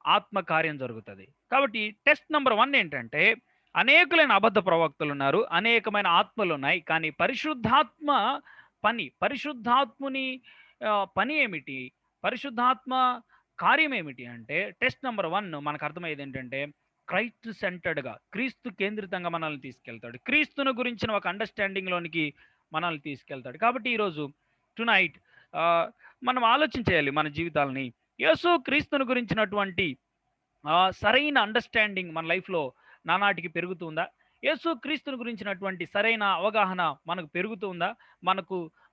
ఆత్మకార్యం జరుగుతుంది. కాబట్టి టెస్ట్ నెంబర్ 1 ఏంటంటే, అనేకులైన అబద్ధ ప్రవక్తలు ఉన్నారు, అనేకమైన ఆత్మలు ఉన్నాయి, కానీ పరిశుద్ధాత్మ పని, పరిశుద్ధాత్ముని పని ఏమిటి, పరిశుద్ధాత్మ కార్యం ఏమిటి అంటే, టెస్ట్ నెంబర్ 1 మనకు అర్థమయ్యేది ఏంటంటే, క్రైస్ట్ సెంటర్డ్గా, క్రీస్తు కేంద్రితంగా మనల్ని తీసుకెళ్తాడు, క్రీస్తును గురించిన ఒక అండర్స్టాండింగ్లోనికి మనల్ని తీసుకెళ్తాడు. కాబట్టి ఈరోజు టునైట్ మనం ఆలోచించేయాలి మన జీవితాలని. యేసు క్రీస్తును గురించినటువంటి సరైన అండర్స్టాండింగ్ మన లైఫ్లో నానాటికి పెరుగుతుందా? యేసు క్రీస్తుని గురించినటువంటి సరైన అవగాహన మనకు పెరుగుతుందా?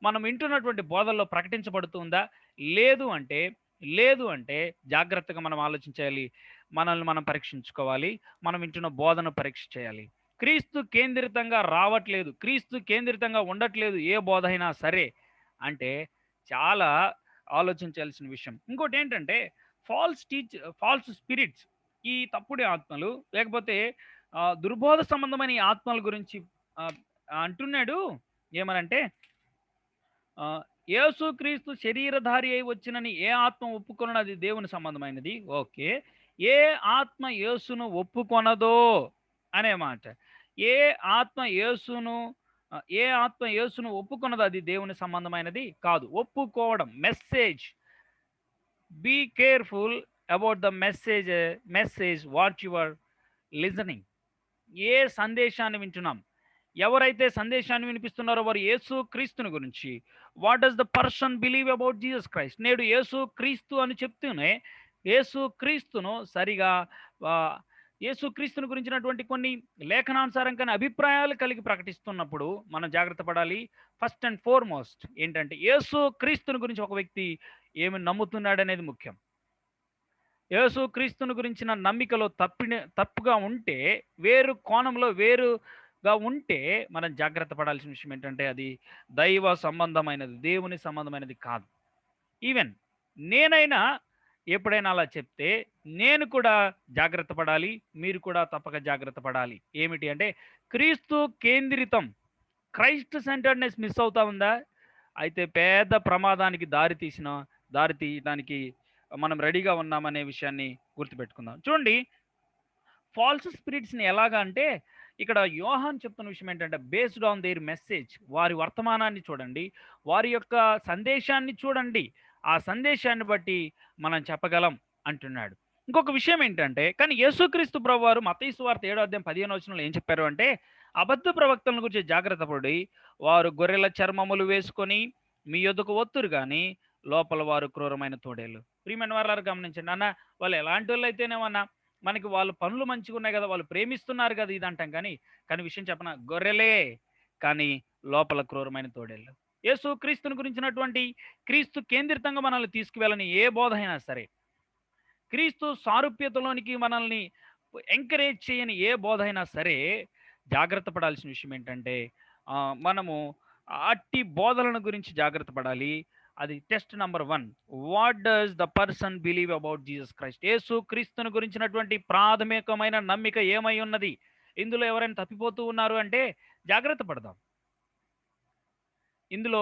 మనం వింటున్నటువంటి బోధల్లో ప్రకటించబడుతుందా? లేదు అంటే జాగ్రత్తగా మనం ఆలోచించాలి, మనల్ని మనం పరీక్షించుకోవాలి, మనం వింటున్న బోధన పరీక్ష చేయాలి. క్రీస్తు కేంద్రితంగా రావట్లేదు, క్రీస్తు కేంద్రితంగా ఉండట్లేదు ఏ బోధ అయినా సరే అంటే చాలా ఆలోచించాల్సిన విషయం. ఇంకోటి ఏంటంటే, ఫాల్స్ స్పిరిట్స్, ఈ తప్పుడు ఆత్మలు, లేకపోతే దుర్బోధ సంబంధమైన ఈ ఆత్మల గురించి అంటున్నాడు. ఏమనంటే, యేసుక్రీస్తు శరీరధారి అయి వచ్చినని ఏ ఆత్మ ఒప్పుకొనది దేవుని సంబంధమైనది. ఓకే, ఏ ఆత్మ యేసును ఒప్పుకొనదో అనే మాట. ఏ ఆత్మ యేసును ఒప్పుకొనదో అది దేవుని సంబంధమైనది కాదు. ఒప్పుకోవడం, message. Be careful about the message what you are listening. ఏ సందేశాన్ని వింటున్నాం, ఎవరైతే సందేశాన్ని వినిపిస్తున్నారో వారు యేసు క్రీస్తుని గురించి, what does the person believe about Jesus Christ? నేడు యేసు క్రీస్తు అని చెప్తూనే యేసు క్రీస్తును సరిగా యేసుక్రీస్తుని గురించినటువంటి కొన్ని లేఖనానుసారం కానీ అభిప్రాయాలు కలిగి ప్రకటిస్తున్నప్పుడు మనం జాగ్రత్త పడాలి. ఫస్ట్ అండ్ ఫార్మోస్ట్ ఏంటంటే యేసుక్రీస్తుని గురించి ఒక వ్యక్తి ఏమి నమ్ముతున్నాడనేది ముఖ్యం. యేసుక్రీస్తుని గురించిన నమ్మికలో తప్పుగా ఉంటే, వేరు కోణంలో వేరుగా ఉంటే మనం జాగ్రత్త పడాల్సిన విషయం ఏంటంటే అది దైవ సంబంధమైనది, దేవుని సంబంధమైనది కాదు. ఈవెన్ నేనైనా ఎప్పుడైనా అలా చెప్తే నేను కూడా జాగ్రత్త పడాలి, మీరు కూడా తప్పక జాగ్రత్త పడాలి. ఏమిటి అంటే క్రీస్తు కేంద్రితం, క్రైస్ట్ సెంటర్డ్‌నెస్ మిస్ అవుతా ఉందా? అయితే పెద్ద ప్రమాదానికి దారి తీయడానికి మనం రెడీగా ఉన్నామనే విషయాన్ని గుర్తుపెట్టుకుందాం. చూడండి, ఫాల్స్ స్పిరిట్స్‌ని ఎలాగా అంటే ఇక్కడ యోహాన్ చెప్తున్న విషయం ఏంటంటే బేస్డ్ ఆన్ దేర్ మెసేజ్, వారి వర్తమానాన్ని చూడండి, వారి యొక్క సందేశాన్ని చూడండి. ఆ సందేశాన్ని బట్టి మనం చెప్పగలం అంటున్నాడు. ఇంకొక విషయం ఏంటంటే కానీ యేసుక్రీస్తు ప్రభువారు మత్తయి సువార్త 7వ అధ్యాయం 15వ వచనంలో ఏం చెప్పారు అంటే అబద్ధ ప్రవక్తలను గురించి జాగ్రత్త పడి వారు గొర్రెల చర్మములు వేసుకొని మీ యొద్దకు వత్తురు కానీ లోపల వారు క్రూరమైన తోడేళ్ళు. ప్రియమైన వారు గమనించండి అన్న, వాళ్ళు ఎలాంటి వాళ్ళు అయితేనేమన్నా మనకి వాళ్ళ పనులు మంచిగా ఉన్నాయి కదా, వాళ్ళు ప్రేమిస్తున్నారు కదా ఇది అంటాం, కానీ కానీ విషయం చెప్పన గొర్రెలే కానీ లోపల క్రూరమైన తోడేళ్ళు. యేసు క్రీస్తుని గురించినటువంటి క్రీస్తు కేంద్రితంగా మనల్ని తీసుకువెళ్ళని ఏ బోధ అయినా సరే, క్రీస్తు సారూప్యతలోనికి మనల్ని ఎంకరేజ్ చేయని ఏ బోధ అయినా సరే జాగ్రత్త పడాల్సిన విషయం ఏంటంటే మనము అట్టి బోధలను గురించి జాగ్రత్త పడాలి. అది test number 1. What does the person believe about Jesus Christ? యేసు క్రీస్తుని గురించినటువంటి ప్రాథమికమైన నమ్మిక ఏమై ఉన్నది? ఇందులో ఎవరైనా తప్పిపోతూ ఉన్నారు అంటే జాగ్రత్త పడదాం. ఇందులో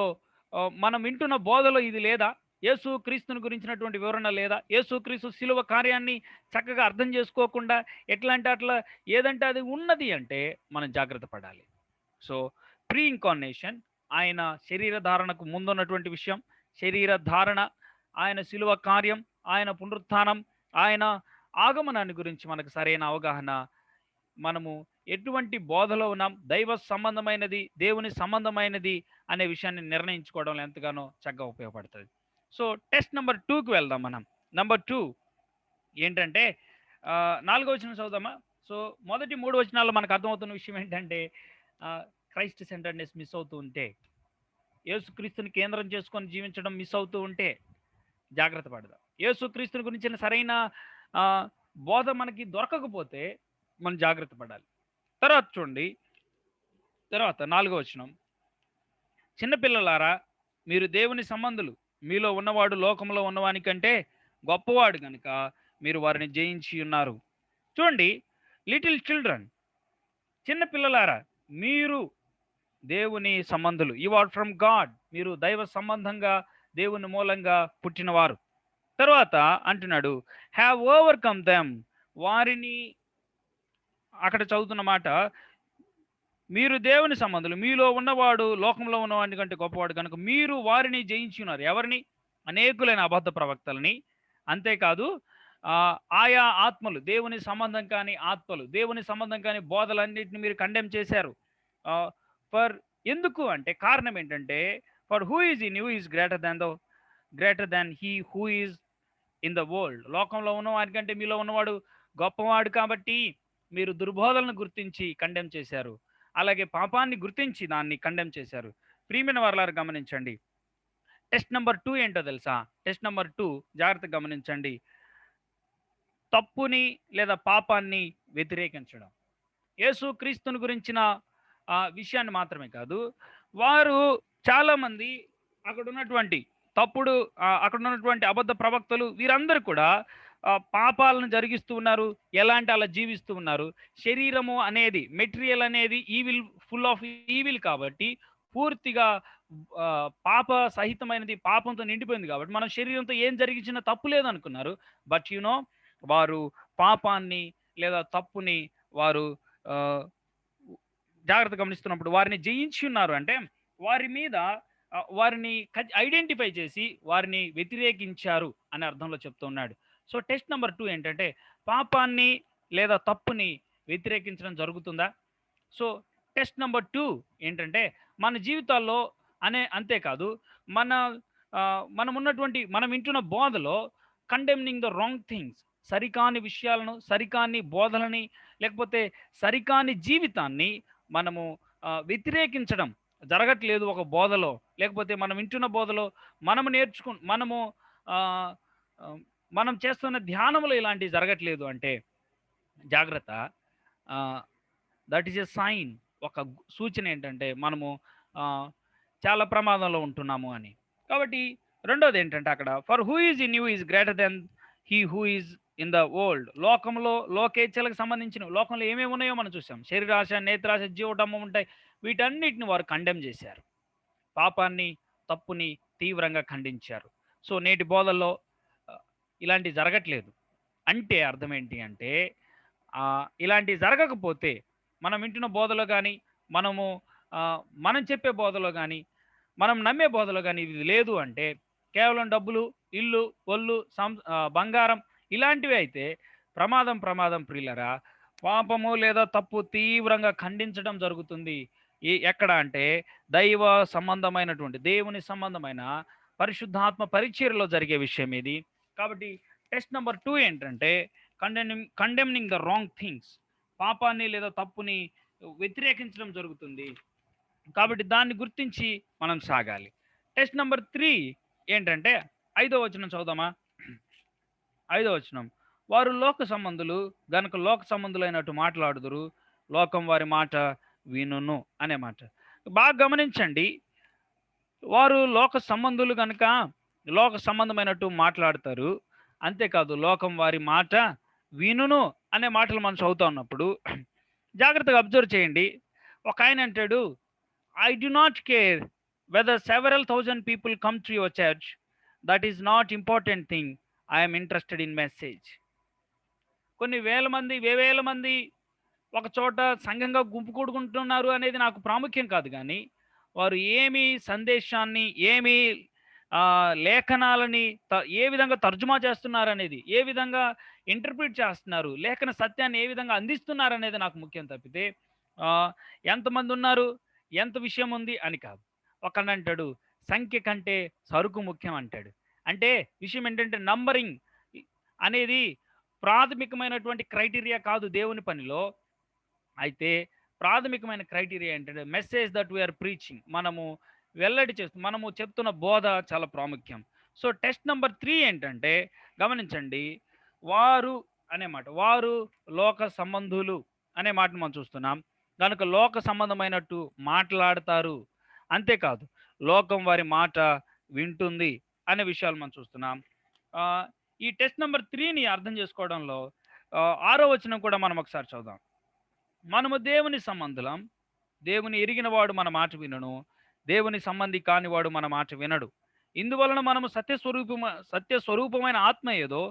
మనం వింటున్న బోధలో ఇది లేదా? యేసు క్రీస్తుని గురించినటువంటి వివరణ లేదా? యేసు క్రీస్తు శిలువ కార్యాన్ని చక్కగా అర్థం చేసుకోకుండా ఎట్లా అంటే అట్లా ఏదంటే అది ఉన్నది అంటే మనం జాగ్రత్త పడాలి. సో ప్రీ ఇన్కార్నేషన్, ఆయన శరీర ధారణకు ముందున్నటువంటి విషయం, శరీర ధారణ, ఆయన శిలువ కార్యం, ఆయన పునరుత్థానం, ఆయన ఆగమనాన్ని గురించి మనకు సరైన అవగాహన, మనము ఎటువంటి బోధలో ఉన్నాం, దైవ సంబంధమైనది, దేవుని సంబంధమైనది అనే విషయాన్ని నిర్ణయించుకోవడంలో ఎంతగానో చక్కగా ఉపయోగపడుతుంది. సో టెస్ట్ నెంబర్ 2కి వెళ్దాం మనం. నెంబర్ 2 ఏంటంటే 4వ వచనం చదువుదామా? సో మొదటి 3 వచనాల్లో మనకు అర్థమవుతున్న విషయం ఏంటంటే క్రైస్ట్ సెంటర్డ్నెస్ మిస్ అవుతూ ఉంటే, యేసుక్రీస్తుని కేంద్రం చేసుకొని జీవించడం మిస్ అవుతూ ఉంటే జాగ్రత్త పడదాం. యేసుక్రీస్తుని గురించిన సరైన బోధ మనకి దొరకకపోతే మనం జాగ్రత్త పడాలి. తర్వాత చూడండి, తర్వాత 4వ వచనం, చిన్నపిల్లలారా మీరు దేవుని సంబంధులు, మీలో ఉన్నవాడు లోకంలో ఉన్నవాని కంటే గొప్పవాడు కనుక మీరు వారిని జయించి ఉన్నారు. చూడండి, లిటిల్ చిల్డ్రన్, చిన్నపిల్లలారా మీరు దేవుని సంబంధులు, యు ఆర్ ఫ్రమ్ గాడ్, మీరు దైవ సంబంధంగా దేవుని మూలంగా పుట్టినవారు. తర్వాత అంటున్నాడు హ్యావ్ ఓవర్కమ్ దెమ్, వారిని, అక్కడ చదువుతున్న మాట మీరు దేవుని సంబంధులు, మీలో ఉన్నవాడు లోకంలో ఉన్నవాడి కంటే గొప్పవాడు కనుక మీరు వారిని జయించి ఉన్నారు. ఎవరిని? అనేకులైన అబద్ధ ప్రవక్తలని. అంతేకాదు ఆయా ఆత్మలు, దేవుని సంబంధం కాని ఆత్మలు, దేవుని సంబంధం కాని బోధలన్నింటిని మీరు కండెమ్ చేశారు. ఫర్ ఎందుకు అంటే కారణం ఏంటంటే for who is in you is greater than he who is in the world. లోకంలో ఉన్నవాడి కంటే మీలో ఉన్నవాడు గొప్పవాడు కాబట్టి మీరు దుర్బోధలను గుర్తించి కండెమ్ చేశారు. అలాగే పాపాన్ని గుర్తించి దాన్ని కండెమ్ చేశారు. ప్రియమైన వారలారా గమనించండి, టెస్ట్ నెంబర్ 2 ఏంటో తెలుసా? టెస్ట్ నెంబర్ 2 జాగ్రత్తగా గమనించండి. తప్పుని లేదా పాపాన్ని వ్యతిరేకించడం. యేసు క్రీస్తుని గురించిన విషయాన్ని మాత్రమే కాదు, వారు చాలామంది అక్కడ ఉన్నటువంటి అక్కడ ఉన్నటువంటి అబద్ధ ప్రవక్తలు వీరందరూ కూడా పాపాలను జరిగిస్తూ ఉన్నారు. ఎలాంటి అలా జీవిస్తూ ఉన్నారు. శరీరము అనేది, మెటీరియల్ అనేది ఈవిల్, ఫుల్ ఆఫ్ ఈవిల్ కాబట్టి పూర్తిగా పాప సహితమైనది, పాపంతో నిండిపోయింది కాబట్టి మనం శరీరంతో ఏం జరిగించినా తప్పు లేదనుకున్నారు. బట్ వారు పాపాన్ని లేదా తప్పుని వారు జాగ్రత్త గమనిస్తున్నప్పుడు వారిని జయించి ఉన్నారు అంటే వారి మీద వారిని ఐడెంటిఫై చేసి వారిని వ్యతిరేకించారు అనే అర్థంలో చెప్తూ ఉన్నాడు. సో టెస్ట్ నెంబర్ 2 ఏంటంటే పాపాన్ని లేదా తప్పుని వ్యతిరేకించడం జరుగుతుందా? సో టెస్ట్ నెంబర్ 2 ఏంటంటే మన జీవితాల్లో అంతేకాదు మనం ఉన్నటువంటి మనం వింటున్న బోధలో కండెమ్నింగ్ ద రాంగ్ థింగ్స్, సరికాని విషయాలను, సరికాని బోధలని, లేకపోతే సరికాని జీవితాన్ని మనము వ్యతిరేకించడం జరగట్లేదు ఒక బోధలో. లేకపోతే మనం వింటున్న బోధలో మనము ఆహ్, ఆహ్, మనం చేస్తున్న ధ్యానంలో ఇలాంటివి జరగట్లేదు అంటే జాగ్రత్త. ఆహ్, దట్ ఈస్ ఎ సైన్. ఒక సూచన ఏంటంటే మనము ఆహ్, చాలా ప్రమాదంలో ఉంటున్నాము అని. కాబట్టి రెండోదేంటంటే అక్కడ for who is in you is greater than he who is in the world. లోకేచ్ఛలకు సంబంధించిన లోకంలో ఏమేమి ఉన్నాయో మనం చూసాం. శరీరాశ, నేత్రాశ, జీవటము ఉంటాయి. వీటన్నిటిని వారు కండెమ్ చేశారు. పాపాన్ని, తప్పుని తీవ్రంగా ఖండించారు. సో నేటి బోధల్లో ఆహ్, ఇలాంటివి జరగట్లేదు. అంటే అర్థం ఏంటి అంటే ఇలాంటివి జరగకపోతే మనం వింటున్న బోధలో కానీ, మనము మనం చెప్పే బోధలో కానీ, మనం నమ్మే బోధలో కానీ ఇది లేదు అంటే కేవలం డబ్బులు, ఇల్లు, ఒళ్ళు, బంగారం ఇలాంటివి అయితే ప్రమాదం ప్రమాదం ప్రియులరా. పాపము లేదా తప్పు తీవ్రంగా ఖండించడం జరుగుతుంది. ఎక్కడ అంటే దైవ సంబంధమైనటువంటి, దేవుని సంబంధమైన పరిశుద్ధాత్మ పరిచర్యలో జరిగే విషయం ఇది. కాబట్టి టెస్ట్ నెంబర్ 2 ఏంటంటే కండెమ్నింగ్ ద రాంగ్ థింగ్స్. పాపాన్ని లేదా తప్పుని వ్యతిరేకించడం జరుగుతుంది. కాబట్టి దాన్ని గుర్తించి మనం సాగాలి. టెస్ట్ నెంబర్ 3 ఏంటంటే 5వ వచనం చదువుదామా? 5వ వచనం. వారు లోక సంబంధులు గనుక లోక సంబంధులైనట్టు మాట్లాడుదురు, లోకం వారి మాట వినును అనే మాట. బాగా గమనించండి. వారు లోక సంబంధులు గనుక లోక సంబంధమైనట్టు మాట్లాడతారు. అంతేకాదు లోకం వారి మాట వినును అనే మాటలు మనం చదువుతా ఉన్నప్పుడు జాగ్రత్తగా అబ్జర్వ్ చేయండి. ఒక ఆయన అంటాడు, I do not care whether several thousand people come to your church, that is not important thing, I'm interested in message. కొన్ని వేల మంది, వేవేల మంది ఒక చోట సంఘంగా గుంపు కూడుకుంటున్నారు అనేది నాకు ప్రాముఖ్యం కాదు, కానీ వారు ఏమి సందేశాన్ని, ఏమి లేఖనాలని ఏ విధంగా తర్జుమా చేస్తున్నారు అనేది, ఏ విధంగా ఇంటర్ప్రిట్ చేస్తున్నారు, లేఖన సత్యాన్ని ఏ విధంగా అందిస్తున్నారు అనేది నాకు ముఖ్యం తప్పితే ఎంతమంది ఉన్నారు, ఎంత విషయం ఉంది అని కాదు. ఒకనంటాడు సంఖ్య కంటే సరుకు ముఖ్యం అంటాడు. అంటే విషయం ఏంటంటే నంబరింగ్ అనేది ప్రాథమికమైనటువంటి క్రైటీరియా కాదు దేవుని పనిలో. అయితే ప్రాథమికమైన క్రైటీరియా ఏంటంటే మెసేజ్ దట్ వీఆర్ ప్రీచింగ్, మనము వెల్లడి చేస్తూ మనము చెప్తున్న బోధ చాలా ప్రాముఖ్యం. సో టెస్ట్ నెంబర్ 3 ఏంటంటే గమనించండి, వారు అనే మాట, వారు లోక సంబంధులు అనే మాటను మనం చూస్తున్నాం. కనుక లోక సంబంధమైనట్టు మాట్లాడతారు, అంతేకాదు లోకం వారి మాట వింటుంది అనే విషయాలు మనం చూస్తున్నాం. ఈ టెస్ట్ నెంబర్ 3ని అర్థం చేసుకోవడంలో 6వ వచనం కూడా మనం ఒకసారి చదుదాం. మనము దేవుని సంబంధులం, దేవుని ఎరిగిన వాడు మన మాట వినను, దేవుని సంబంధి కానివాడు మన మాట వినడు. ఇందువలన మనము సత్యస్వరూపమైన ఆత్మ ఏదో,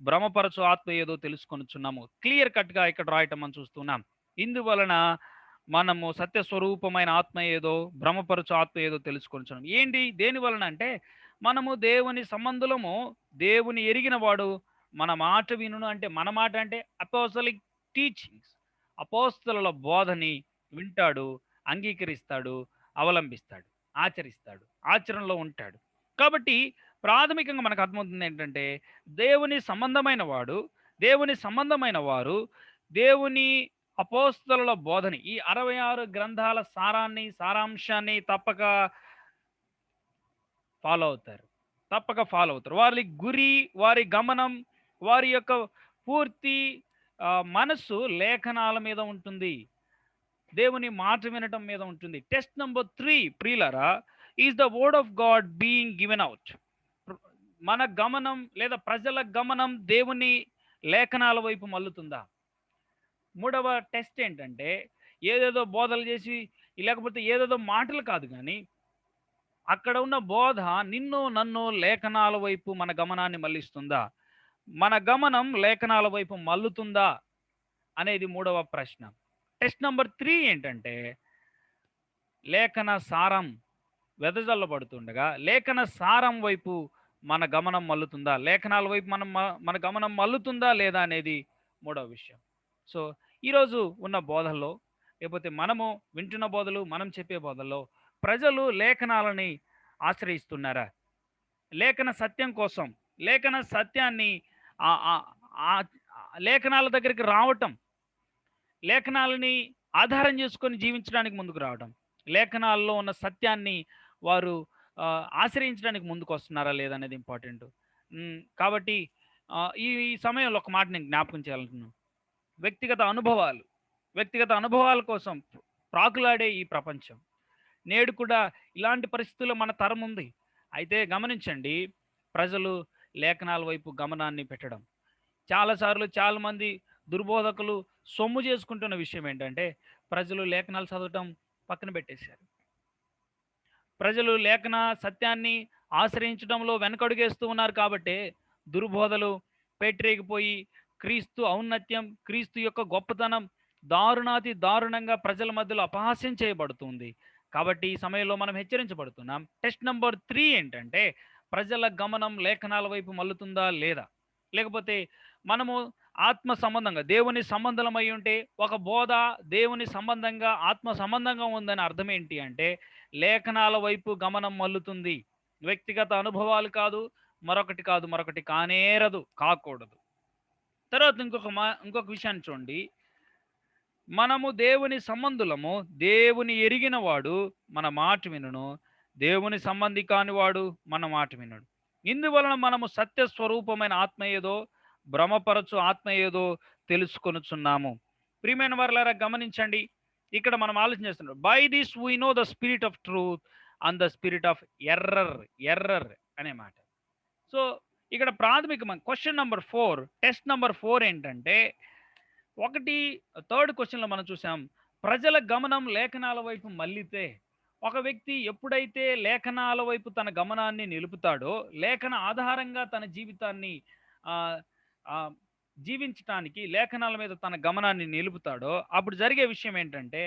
భ్రమపరచు ఆత్మ ఏదో తెలుసుకొనుచున్నాము. క్లియర్ కట్గా ఇక్కడ రాయటం మనం చూస్తున్నాం. ఇందువలన మనము సత్యస్వరూపమైన ఆత్మ ఏదో, భ్రమపరచు ఆత్మ ఏదో తెలుసుకొనుచున్నాం. ఏంటి దేని వలన అంటే మనము దేవుని సంబంధులము, దేవుని ఎరిగిన వాడు మన మాట వినును. అంటే మన మాట అంటే అపోస్టలిక్ టీచింగ్స్, అపోస్తలుల బోధని వింటాడు, అంగీకరిస్తాడు, అవలంబిస్తాడు, ఆచరిస్తాడు, ఆచరణలో ఉంటాడు. కాబట్టి ప్రాథమికంగా మనకు అర్థమవుతుంది ఏంటంటే దేవుని సంబంధమైన వారు దేవుని అపోస్తలుల బోధని, ఈ 66 గ్రంథాల సారాంశాన్ని తప్పక ఫాలో అవుతారు. వారి గురి, వారి గమనం, వారి యొక్క పూర్తి మనస్సు లేఖనాల మీద ఉంటుంది, దేవుని మాట వినటం మీద ఉంటుంది. టెస్ట్ నెంబర్ 3 ప్రియులరా is the word of God being given out. మన గమనం లేదా ప్రజల గమనం దేవుని లేఖనాల వైపు మల్లుతుందా? మూడవ టెస్ట్ ఏంటంటే ఏదేదో బోధలు చేసి లేకపోతే ఏదేదో మాటలు కాదు, కానీ అక్కడ ఉన్న బోధ నిన్ను నన్ను లేఖనాల వైపు మన గమనాన్ని మళ్ళిస్తుందా? మన గమనం లేఖనాల వైపు మల్లుతుందా అనేది మూడవ ప్రశ్న. టెస్ట్ నెంబర్ 3 ఏంటంటే లేఖన సారం వెదజల్లబడుతుండగా లేఖన సారం వైపు మన గమనం మల్లుతుందా, లేఖనాల వైపు మన గమనం మల్లుతుందా లేదా అనేది మూడవ విషయం. సో ఈరోజు ఉన్న బోధల్లో, లేకపోతే మనము వింటున్న బోధలు, మనం చెప్పే బోధల్లో ప్రజలు లేఖనాలని ఆశ్రయిస్తున్నారా? లేఖన సత్యం కోసం, లేఖన సత్యాన్ని ఆ లేఖనాల దగ్గరికి రావటం, లేఖనాలని ఆధారం చేసుకొని జీవించడానికి ముందుకు రావడం, లేఖనాల్లో ఉన్న సత్యాన్ని వారు ఆశ్రయించడానికి ముందుకు వస్తున్నారా లేదనేది ఇంపార్టెంట్. కాబట్టి ఈ సమయంలో ఒక మాట నేను జ్ఞాపకం చేయాలనుకున్నాను. వ్యక్తిగత అనుభవాలు, వ్యక్తిగత అనుభవాల కోసం ప్రాకులాడే ఈ ప్రపంచం. నేడు కూడా ఇలాంటి పరిస్థితుల్లో మన తరం ఉంది. అయితే గమనించండి, ప్రజలు లేఖనాల వైపు గమనాన్ని పెట్టడం. చాలాసార్లు చాలామంది దుర్బోధకులు సొమ్ము చేసుకుంటున్న విషయం ఏంటంటే, ప్రజలు లేఖనాలు చదవటం పక్కన పెట్టేశారు. ప్రజలు లేఖన సత్యాన్ని ఆశ్రయించడంలో వెనకడుగేస్తూ ఉన్నారు కాబట్టే దుర్బోధలు పెట్టరేగిపోయి క్రీస్తు ఔన్నత్యం, క్రీస్తు యొక్క గొప్పతనం దారుణాతి దారుణంగా ప్రజల మధ్యలో అపహాస్యం చేయబడుతుంది. కాబట్టి ఈ సమయంలో మనం హెచ్చరించబడుతున్నాం. టెస్ట్ నంబర్ 3 ఏంటంటే, ప్రజల గమనం లేఖనాల వైపు మల్లుతుందా లేదా? లేకపోతే మనము ఆత్మ సంబంధంగా దేవుని సంబంధమై ఉంటే ఒక బోధ దేవుని సంబంధంగా ఆత్మ సంబంధంగా ఉందని అర్థం ఏంటి అంటే, లేఖనాల వైపు గమనం మల్లుతుంది. వ్యక్తిగత అనుభవాలు కాదు, మరొకటి కాదు, మరొకటి కానేరదు, కాకూడదు. తర్వాత ఇంకొక విషయాన్ని చూడండి. మనము దేవుని సంబంధులము, దేవుని ఎరిగిన వాడు మన మాట వినును, దేవుని సంబంధి కానివాడు మన మాట వినడు. ఇందువలన మనము సత్య స్వరూపమైన ఆత్మ ఏదో, భ్రమపరచు ఆత్మ ఏదో తెలుసుకొనుచున్నాము. ప్రియమైన వారలారా గమనించండి, ఇక్కడ మనం ఆలోచన చేస్తున్నాం. By this we know the spirit of truth and the spirit of error అనే మాట. సో ఇక్కడ ప్రాథమికమైన క్వశ్చన్ నంబర్ 4, టెస్ట్ నంబర్ 4 ఏంటంటే, థర్డ్ క్వశ్చన్లో మనం చూసాం, ప్రజల గమనం లేఖనాల వైపు మళ్ళితే, ఒక వ్యక్తి ఎప్పుడైతే లేఖనాల వైపు తన గమనాన్ని నిలుపుతాడో, లేఖన ఆధారంగా తన జీవితాన్ని ఆ, ఆ, జీవించటానికి లేఖనాల మీద తన గమనాన్ని నిలుపుతాడో, అప్పుడు జరిగే విషయం ఏంటంటే,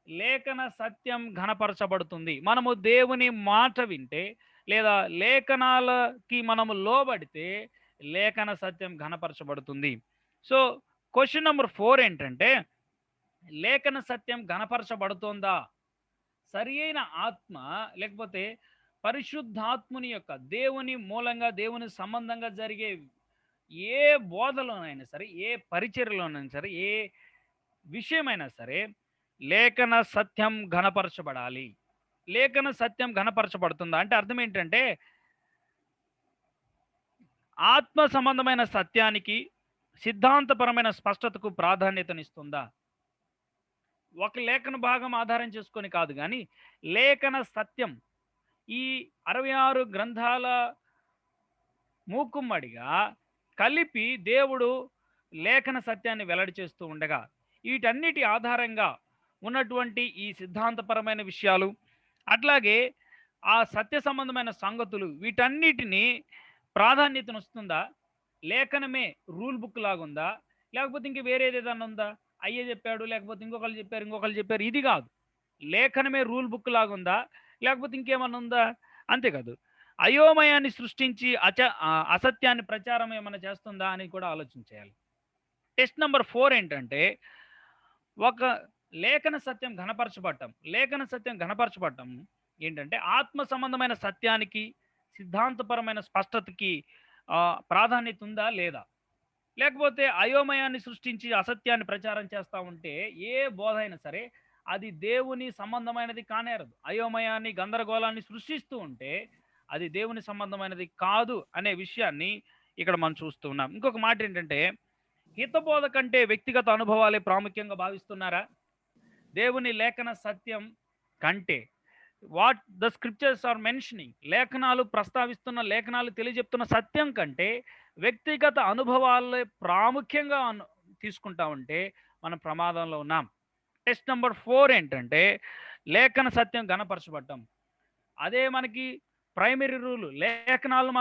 లేఖన సత్యం ఘనపరచబడుతుంది. మనము దేవుని మాట వింటే లేదా లేఖనాలకి మనము లోబడితే లేఖన సత్యం ఘనపరచబడుతుంది. సో క్వశ్చన్ నెంబర్ 4 ఏంటంటే, లేఖన సత్యం ఘనపరచబడుతోందా? సరి అయిన ఆత్మ లేకపోతే పరిశుద్ధాత్ముని యొక్క దేవుని మూలంగా దేవుని సంబంధంగా జరిగే ఏ బోధలోనైనా సరే, ఏ పరిచర్యలోనైనా సరే, ఏ విషయమైనా సరే లేఖన సత్యం ఘనపరచబడాలి. లేఖన సత్యం ఘనపరచబడుతుందా అంటే అర్థం ఏంటంటే, ఆత్మ సంబంధమైన సత్యానికి సిద్ధాంతపరమైన స్పష్టతకు ప్రాధాన్యతనిస్తుందా? ఒక లేఖన భాగం ఆధారం చేసుకొని కాదు కానీ లేఖన సత్యం ఈ 66 గ్రంథాల మూకుమ్మడిగా కలిపి దేవుడు లేఖన సత్యాన్ని వెల్లడి చేస్తూ ఉండగా, వీటన్నిటి ఆధారంగా ఉన్నటువంటి ఈ సిద్ధాంతపరమైన విషయాలు, అట్లాగే ఆ సత్య సంబంధమైన సంగతులు, వీటన్నిటిని ప్రాధాన్యతను వస్తుందా? లేఖనమే రూల్ బుక్ లాగుందా? లేకపోతే ఇంక వేరేది ఏదన్నా ఉందా? అయ్యే చెప్పాడు, లేకపోతే ఇంకొకళ్ళు చెప్పారు, ఇది కాదు. లేఖనమే రూల్ బుక్ లాగుందా? లేకపోతే ఇంకేమన్నా ఉందా? అంతేకాదు, అయోమయాన్ని సృష్టించి అసత్యాన్ని ప్రచారం ఏమైనా చేస్తుందా అని కూడా ఆలోచించేయాలి. టెస్ట్ నెంబర్ 4 ఏంటంటే, ఒక లేఖన సత్యం ఘనపరచబడటం ఏంటంటే ఆత్మ సంబంధమైన సత్యానికి సిద్ధాంతపరమైన స్పష్టతకి ప్రాధాన్యత ఉందా లేదా? లేకపోతే అయోమయాన్ని సృష్టించి అసత్యాన్ని ప్రచారం చేస్తూ ఉంటే ఏ బోధ అయినా సరే అది దేవుని సంబంధమైనది కానేరదు. అయోమయాన్ని గందరగోళాన్ని సృష్టిస్తూ ఉంటే అది దేవుని సంబంధమైనది కాదు అనే విషయాన్ని ఇక్కడ మనం చూస్తూ ఉన్నాం. ఇంకొక మాట ఏంటంటే, హితబోధ కంటే వ్యక్తిగత అనుభవాలే ప్రాముఖ్యంగా భావిస్తున్నారా? దేవుని లేఖన సత్యం కంటే what the scriptures are mentioning, లేఖనాలు ప్రస్తావిస్తున్న, లేఖనాలు తెలియజెప్తున్న సత్యం కంటే వ్యక్తిగత అనుభవాలే ప్రాముఖ్యంగా తీసుకుంటా ఉంటే మనం ప్రమాదంలో ఉన్నాం. టెస్ట్ నెంబర్ 4 ఏంటంటే, లేఖన సత్యం ఘనపరచబడటం. అదే మనకి ప్రైమరీ రూల్. లేఖనాలు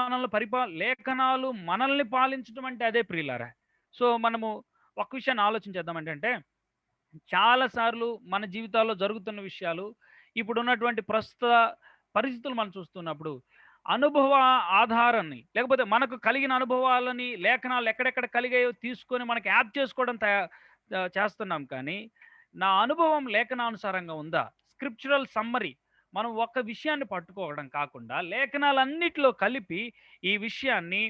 మనల్ని పాలించడం అంటే అదే ప్రియులారా. సో మనము ఒక విషయాన్ని ఆలోచించేద్దాం. ఏంటంటే, చాలాసార్లు మన జీవితాల్లో జరుగుతున్న విషయాలు, ఇప్పుడున్నటువంటి ప్రస్తుత పరిస్థితులు మనం చూస్తున్నప్పుడు అనుభవ ఆధారాన్ని లేకపోతే మనకు కలిగిన అనుభవాలని లేఖనాలు ఎక్కడెక్కడ కలిగాయో తీసుకొని మనకి యాప్ చేసుకోవడం చేస్తున్నాం. కానీ నా అనుభవం లేఖనానుసారంగా ఉందా? Scriptural summary. మనం ఒక్క విషయాన్ని పట్టుకోవడం కాకుండా లేఖనాలన్నిటిలో కలిపి ఈ విషయాన్ని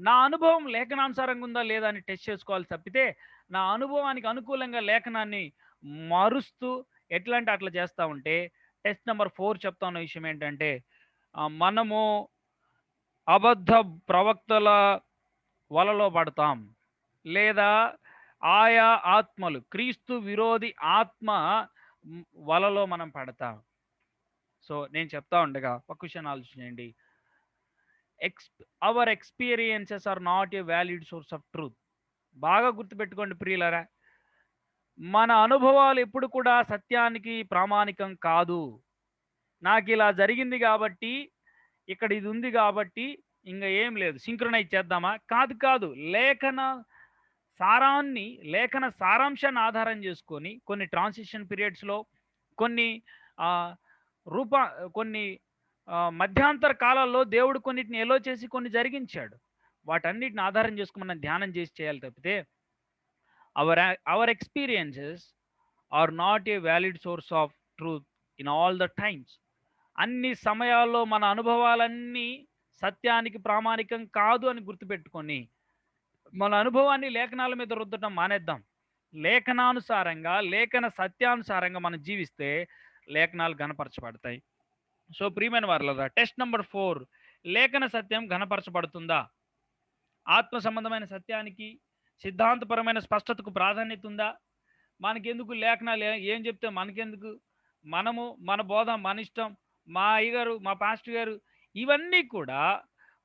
నా అనుభవం లేఖనానుసారంగా ఉందా లేదా అని టెస్ట్ చేసుకోవాలి తప్పితే, నా అనుభవానికి అనుకూలంగా లేఖనాన్ని మారుస్తూ ఎట్లా అంటే అట్లా చేస్తా ఉంటే, టెస్ట్ నంబర్ 4 చెప్తా ఉన్న విషయం ఏంటంటే, మనము అబద్ధ ప్రవక్తల వలలో పడతాం. లేదా ఆయా ఆత్మలు, క్రీస్తు విరోధి ఆత్మ వలలో మనం పడతాం. సో, నేను చెప్తా ఉండగా ఒక విషయాన్ని ఆలోచించండి. Our experiences are not a valid source of truth. బాగా గుర్తుపెట్టుకోండి ప్రియులారా. మన అనుభవాలు ఎప్పుడు కూడా సత్యానికి ప్రామాణికం కాదు. నాకిలా జరిగింది గాబట్టి, ఇక్కడ ఇది ఉంది గాబట్టి, ఇంగ ఏం లేదు. సింక్రొనైజ్ చేద్దామా? కాదు, కాదు. సారాన్ని లేఖన సారాంశాన్ని ఆధారం చేసుకొని కొన్ని ట్రాన్సిషన్ పీరియడ్స్‌లో కొన్ని ఆహ్, రూప కొన్ని మధ్యాంతర కాలాల్లో దేవుడు కొన్నిటిని ఎలో చేసి కొన్ని జరిగించాడు. వాటన్నిటిని ఆధారం చేసుకొని మనం ధ్యానం చేసి చేయాలి తప్పితే our experiences are not a valid source of truth in all the times. అన్ని సమయాల్లో మన అనుభవాలన్నీ సత్యానికి ప్రామాణికం కాదు అని గుర్తుపెట్టుకొని మన అనుభవాన్ని లేఖనాల మీద రుద్దటం మానేద్దాం. లేఖనానుసారంగా, లేఖన సత్యానుసారంగా మనం జీవిస్తే లేఖనాలు గణపరచబడతాయి. సో, ప్రియమైన వారలారా, టెస్ట్ నంబర్ 4, లేఖన సత్యం ఘనపరచబడుతుందా? ఆత్మ సంబంధమైన సత్యానికి, సిద్ధాంతపరమైన స్పష్టతకు ప్రాధాన్యత ఉందా? మనకెందుకు లేఖనాలు ఏం చెప్తే మనకెందుకు? మన బోధ మన ఇష్టం. మా అయ్యగారు, మా పాస్టర్ గారు, ఇవన్నీ కూడా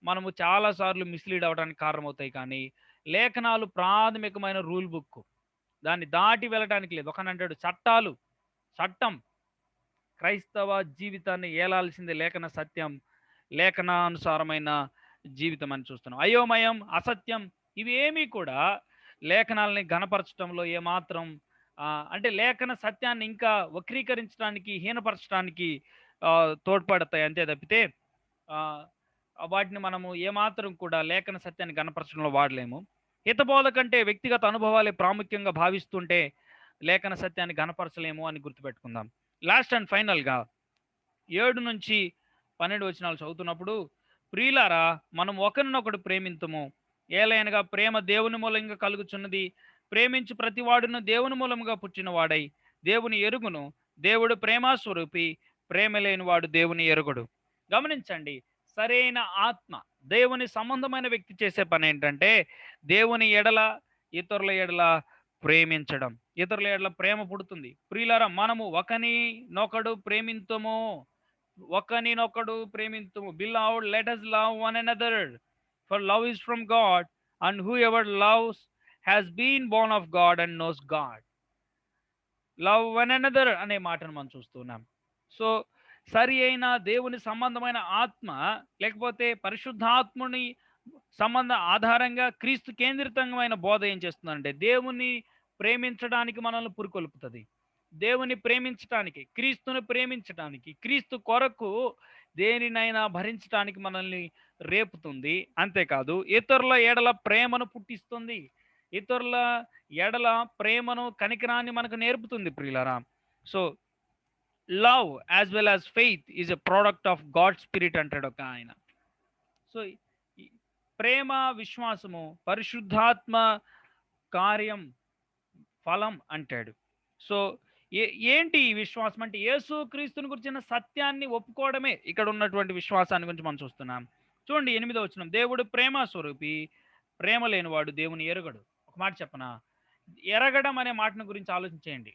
మనము చాలా సార్లు మిస్‌లీడ్ అవ్వడానికి కారణమవుతాయి. కానీ లేఖనాలు ప్రాథమికమైన రూల్ బుక్. దాన్ని దాటి వెళ్ళటానికి లేదు. ఒకనంటాడు చట్టం క్రైస్తవ జీవితాన్ని ఏలాల్సిందే లేఖన సత్యం, లేఖనానుసారమైన జీవితం అని చూస్తున్నాం. అయోమయం, అసత్యం ఇవేమీ కూడా లేఖనాలని ఘనపరచడంలో ఏమాత్రం అంటే లేఖన సత్యాన్ని ఇంకా వక్రీకరించడానికి, హీనపరచడానికి తోడ్పడతాయి అంతే తప్పితే వాటిని మనము ఏమాత్రం కూడా లేఖన సత్యాన్ని గణపరచడంలో వాడలేము. హితబోధ కంటే వ్యక్తిగత అనుభవాలే ప్రాముఖ్యంగా భావిస్తుంటే లేఖన సత్యాన్ని గణపరచలేము అని గుర్తుపెట్టుకుందాం. లాస్ట్ అండ్ ఫైనల్‌గా 7-12 వచనాలు చదువుతున్నప్పుడు, ప్రియులారా మనం ఒకరినొకడు ప్రేమింతుము. ఏలయనగా ప్రేమ దేవుని మూలంగా కలుగుచున్నది. ప్రేమించు ప్రతివాడును దేవుని మూలముగా పుట్టినవాడై దేవుని ఎరుగును. దేవుడు ప్రేమ స్వరూపి. ప్రేమ లేనివాడు దేవుని ఎరుగడు. గమనించండి, సరైన ఆత్మ దేవుని సంబంధమైన వ్యక్తి చేసే పని ఏంటంటే దేవుని ఎడల, ఇతరుల ఎడల ప్రేమించడం. ఇతరుల ఎడల ప్రేమ పుడుతుంది. ప్రియులారా మనము ఒకనినొకడు ప్రేమింతుము. Beloved, let us love one another, for love is from God, and whoever loves has been born of God and knows God. Love one another అనే మాటను మనం చూస్తున్నాం. సో, సరి అయిన దేవుని సంబంధమైన ఆత్మ లేకపోతే పరిశుద్ధాత్ముని సంబంధ ఆధారంగా క్రీస్తు కేంద్రితమైన బోధ ఏం చేస్తుందంటే దేవుని ప్రేమించడానికి మనల్ని పురికొల్పుతుంది. దేవుని ప్రేమించటానికి, క్రీస్తుని ప్రేమించటానికి, క్రీస్తు కొరకు దేనినైనా భరించటానికి మనల్ని రేపుతుంది. అంతేకాదు ఇతరుల ఎడల ప్రేమను పుట్టిస్తుంది. ఇతరుల ఎడల ప్రేమను, కనికరాన్ని మనకు నేర్పుతుంది ప్రియులారా. So, love as well as faith is a product of God spirit అంటాడు ఒక ఆయన. సో, ప్రేమ, విశ్వాసము పరిశుద్ధాత్మ కార్యం, ఫలం అంటాడు. సో, ఏంటి ఈ విశ్వాసం అంటే యేసు క్రీస్తుని గురించిన సత్యాన్ని ఒప్పుకోవడమే ఇక్కడ ఉన్నటువంటి విశ్వాసాన్ని గురించి మనం చూస్తున్నాం. చూడండి 8వ వచనం, దేవుడు ప్రేమ స్వరూపి, ప్రేమ లేనివాడు దేవుని ఎరుగడు. ఒక మాట చెప్పనా, ఎరగడం అనే మాటను గురించి ఆలోచించేయండి.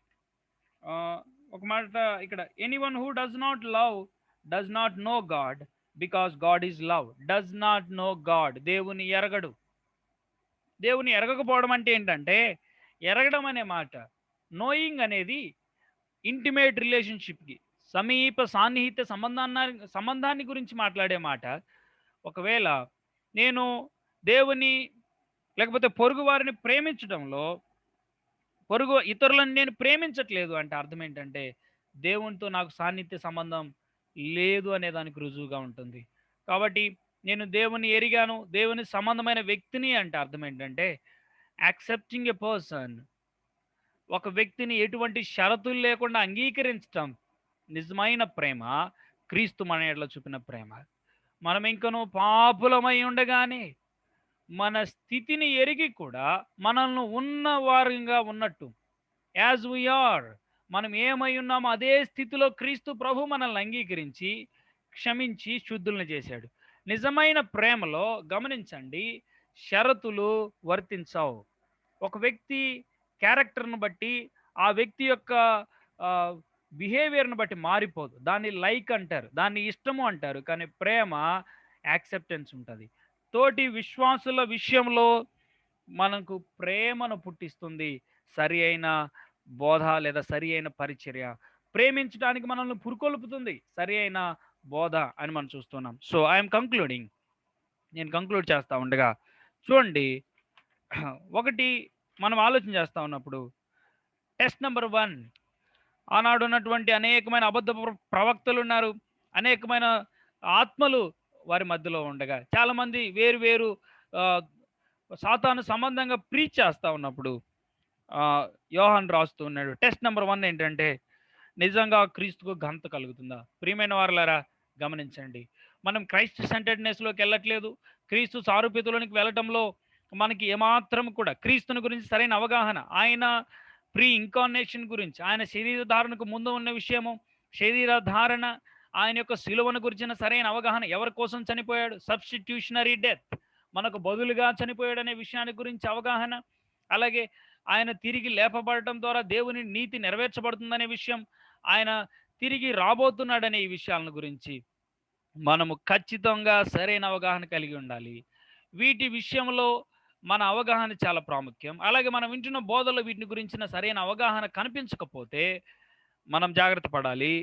ఒక మాట ఇక్కడ, anyone who does not love does not know God because God is love. Does not know God, దేవుని ఎరగడు. దేవుని ఎరగకపోవడం అంటే ఏంటంటే, ఎరగడం అనే మాట, నోయింగ్ అనేది ఇంటిమేట్ రిలేషన్షిప్కి, సమీప సాన్నిహిత్య సంబంధాన్ని గురించి మాట్లాడే మాట. ఒకవేళ నేను దేవుని లేకపోతే పొరుగు వారిని ప్రేమించడంలో ఇతరులను నేను ప్రేమించట్లేదు అంటే అర్థం ఏంటంటే దేవునితో నాకు సాన్నిహిత్య సంబంధం లేదు అనే దానికి రుజువుగా ఉంటుంది. కాబట్టి నేను దేవుని ఎరిగాను, దేవుని సంబంధమైన వ్యక్తిని అంటే అర్థం ఏంటంటే యాక్సెప్టింగ్ ఎ పర్సన్, ఒక వ్యక్తిని ఎటువంటి షరతులు లేకుండా అంగీకరించటం నిజమైన ప్రేమ, క్రీస్తు మన ఎడల చూపిన ప్రేమ. మనం ఇంకనూ పాపులమై ఉండగానే మన స్థితిని ఎరిగి కూడా మనల్ని ఉన్నవారుగా ఉన్నట్టు, యాజ్ వీఆర్, మనం ఏమై ఉన్నామో అదే స్థితిలో క్రీస్తు ప్రభు మనల్ని అంగీకరించి క్షమించి శుద్ధులను చేశాడు. నిజమైన ప్రేమలో గమనించండి, షరతులు వర్తించవు. ఒక వ్యక్తి క్యారెక్టర్ను బట్టి, ఆ వ్యక్తి యొక్క బిహేవియర్ను బట్టి మారిపోదు. దాన్ని లైక్ అంటారు, దాన్ని ఇష్టము అంటారు. కానీ ప్రేమ యాక్సెప్టెన్స్ ఉంటుంది. తోటి విశ్వాసుల విషయంలో మనకు ప్రేమను పుట్టిస్తుంది సరి అయిన బోధ లేదా సరి అయిన పరిచర్య. ప్రేమించడానికి మనల్ని పురుకొల్పుతుంది సరి అయిన బోధ అని మనం చూస్తున్నాం. సో ఐఎమ్ కంక్లూడింగ్, నేను కంక్లూడ్ చేస్తా ఉండగా చూడండి, ఒకటి మనం ఆలోచన చేస్తా ఉన్నప్పుడు, టెస్ట్ నెంబర్ 1, ఆనాడు ఉన్నటువంటి అనేకమైన అబద్ధ ప్రవక్తలు ఉన్నారు, అనేకమైన ఆత్మలు వారి మధ్యలో ఉండగా చాలామంది వేరు వేరు సాతాను సంబంధంగా ప్రీచ్ చేస్తూ ఉన్నప్పుడు యోహాన్ రాస్తూ ఉన్నాడు. టెస్ట్ నెంబర్ 1 ఏంటంటే, నిజంగా క్రీస్తుకు ఘనత కలుగుతుందా? ప్రియమైన వారలారా గమనించండి, మనం క్రైస్ట్ సెంటర్డ్నెస్లోకి వెళ్ళట్లేదు. క్రీస్తు సారూప్యతలోనికి వెళ్ళటంలో మనకి ఏమాత్రం కూడా క్రీస్తుని గురించి సరైన అవగాహన, ఆయన ప్రీ ఇంకార్నేషన్ గురించి, ఆయన శరీర ధారణకు ముందు ఉన్న విషయము, శరీర ధారణ, ఆయన యొక్క శిలువను గురించిన సరైన అవగాహన, ఎవరి కోసం చనిపోయాడు, సబ్స్టిట్యూషనరీ డెత్, మనకు బదులుగా చనిపోయాడు అనే విషయాన్ని గురించి అవగాహన, అలాగే ఆయన తిరిగి లేపబడటం ద్వారా దేవుని నీతి నెరవేర్చబడుతుందనే విషయం, ఆయన తిరిగి రాబోతున్నాడనే ఈ విషయాలను గురించి మనము ఖచ్చితంగా సరైన అవగాహన కలిగి ఉండాలి. వీటి విషయంలో మన అవగాహన చాలా ప్రాముఖ్యం. అలాగే మనం వింటున్న బోధలో వీటిని గురించిన సరైన అవగాహన కనిపించకపోతే మనం జాగ్రత్త పడాలి.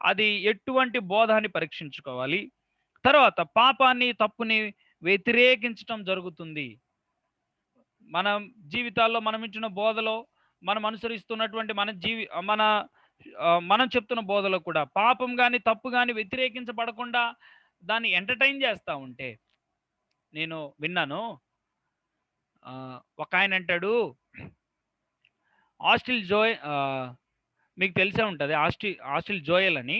అది ఎటువంటి బోధ అని పరీక్షించుకోవాలి. తర్వాత పాపాన్ని, తప్పుని వ్యతిరేకించటం జరుగుతుంది. మన జీవితాల్లో మనం వింటున్న బోధలో, మనం అనుసరిస్తున్నటువంటి మనం చెప్తున్న బోధలో కూడా పాపం కానీ తప్పు కానీ వ్యతిరేకించబడకుండా దాన్ని ఎంటర్టైన్ చేస్తూ ఉంటే, నేను విన్నాను, ఒక ఆయన అంటాడు, ఆస్టిల్ జోయ్, మీకు తెలిసే ఉంటుంది, ఆస్టిల్ జోయల్ అని,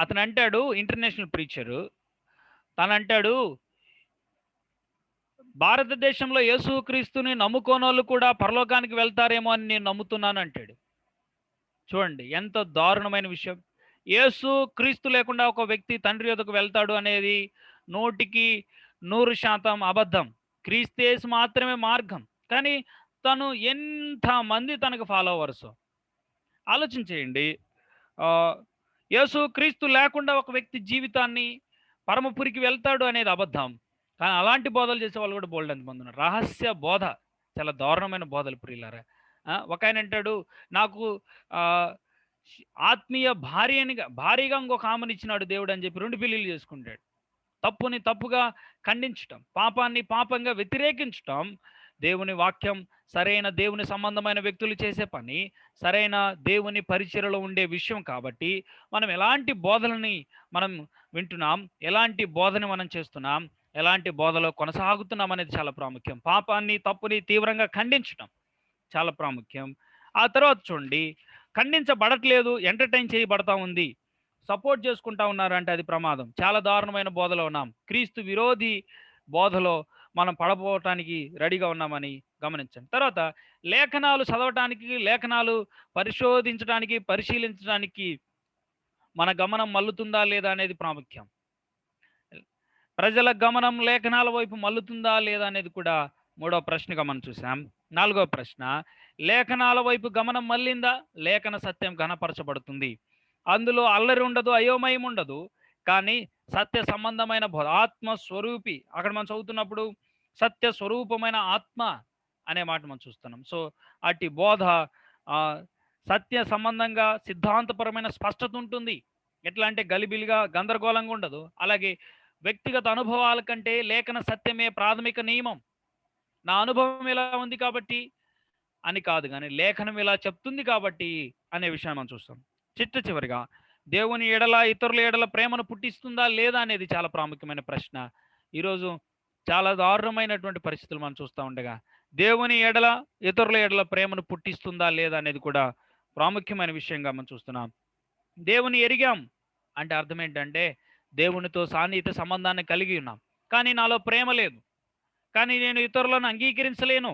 అతను అంటాడు, ఇంటర్నేషనల్ ప్రీచరు, తను అంటాడు, భారతదేశంలో యేసుక్రీస్తుని నమ్ముకోనోళ్ళు కూడా పరలోకానికి వెళ్తారేమో అని నేను నమ్ముతున్నాను అంటాడు. చూడండి ఎంత దారుణమైన విషయం. యేసు క్రీస్తు లేకుండా ఒక వ్యక్తి తండ్రి యొద్దకు వెళ్తాడు అనేది 100% అబద్ధం. క్రీస్తు మాత్రమే మార్గం. కానీ తను ఎంతమంది తనకు ఫాలోవర్స్ ఆలోచించేయండి. యేసు క్రీస్తు లేకుండా ఒక వ్యక్తి జీవితాన్ని పరమపురికి వెళ్తాడు అనేది అబద్ధం. కానీ అలాంటి బోధలు చేసే వాళ్ళు కూడా బోల్డ్ ఎంతమంది ఉన్నారు. రహస్య బోధ, చాలా దారుణమైన బోధలు ప్రియులారా. ఒక ఆయన అంటాడు, నాకు ఆత్మీయ భార్యగా ఇంకొక ఆమెను ఇచ్చినాడు దేవుడు అని చెప్పి 2 పెళ్ళిళ్ళు చేసుకుంటాడు. తప్పుని తప్పుగా ఖండించటం, పాపాన్ని పాపంగా వ్యతిరేకించటం దేవుని వాక్యం, సరైన దేవుని సంబంధమైన వ్యక్తులు చేసే పని, సరైన దేవుని పరిచర్యలో ఉండే విషయం. కాబట్టి మనం ఎలాంటి బోధలని మనం వింటున్నాం, ఎలాంటి బోధని మనం చేస్తున్నాం, ఎలాంటి బోధలో కొనసాగుతున్నాం అనేది చాలా ప్రాముఖ్యం. పాపాన్ని తప్పుని తీవ్రంగా ఖండించటం చాలా ప్రాముఖ్యం. ఆ తర్వాత చూడండి, ఖండించబడట్లేదు, ఎంటర్టైన్ చేయబడతా ఉంది, సపోర్ట్ చేసుకుంటా ఉన్నారంటే అది ప్రమాదం. చాలా దారుణమైన బోధలో ఉన్నాం. క్రీస్తు విరోధి బోధలో మనం పడబోవటానికి రెడీగా ఉన్నామని గమనించండి. తర్వాత లేఖనాలు చదవటానికి, లేఖనాలు పరిశోధించడానికి, పరిశీలించడానికి మన గమనం మల్లుతుందా లేదా అనేది ప్రాముఖ్యం. ప్రజల గమనం లేఖనాల వైపు మల్లుతుందా లేదా అనేది కూడా 3వ ప్రశ్నగా మనం చూసాం. 4వ ప్రశ్న, లేఖనాల వైపు గమనం మళ్ళిందా, లేఖన సత్యం ఘనపరచబడుతుంది. అందులో అల్లరి ఉండదు, అయోమయం ఉండదు, కానీ సత్య సంబంధమైన బోధ, ఆత్మస్వరూపి, అక్కడ మనం చదువుతున్నప్పుడు సత్య స్వరూపమైన ఆత్మ అనే మాట మనం చూస్తున్నాం. సో అట్టి బోధ సత్య సంబంధంగా సిద్ధాంతపరమైన స్పష్టత ఉంటుంది. ఎట్లా అంటే గలిబిలిగా గందరగోళంగా ఉండదు. అలాగే వ్యక్తిగత అనుభవాల కంటే లేఖన సత్యమే ప్రాథమిక నియమం. నా అనుభవం ఇలా ఉంది కాబట్టి అని కాదు, కానీ లేఖనం ఇలా చెప్తుంది కాబట్టి అనే విషయాన్ని మనం చూస్తాం. చివరిగా, దేవుని ఎడల, ఇతరుల ఎడల ప్రేమను పుట్టిస్తుందా లేదా అనేది చాలా ప్రాముఖ్యమైన ప్రశ్న. ఈరోజు చాలా దారుణమైనటువంటి పరిస్థితులు మనం చూస్తూ ఉండగా, దేవుని ఎడల, ఇతరుల ఎడల ప్రేమను పుట్టిస్తుందా లేదా అనేది కూడా ప్రాముఖ్యమైన విషయంగా మనం చూస్తున్నాం. దేవుని ఎరిగాం అంటే అర్థం ఏంటంటే, దేవునితో సాన్నిహిత సంబంధాన్ని కలిగి ఉన్నాం, కానీ నాలో ప్రేమ లేదు. కానీ నేను ఇతరులను అంగీకరించలేను,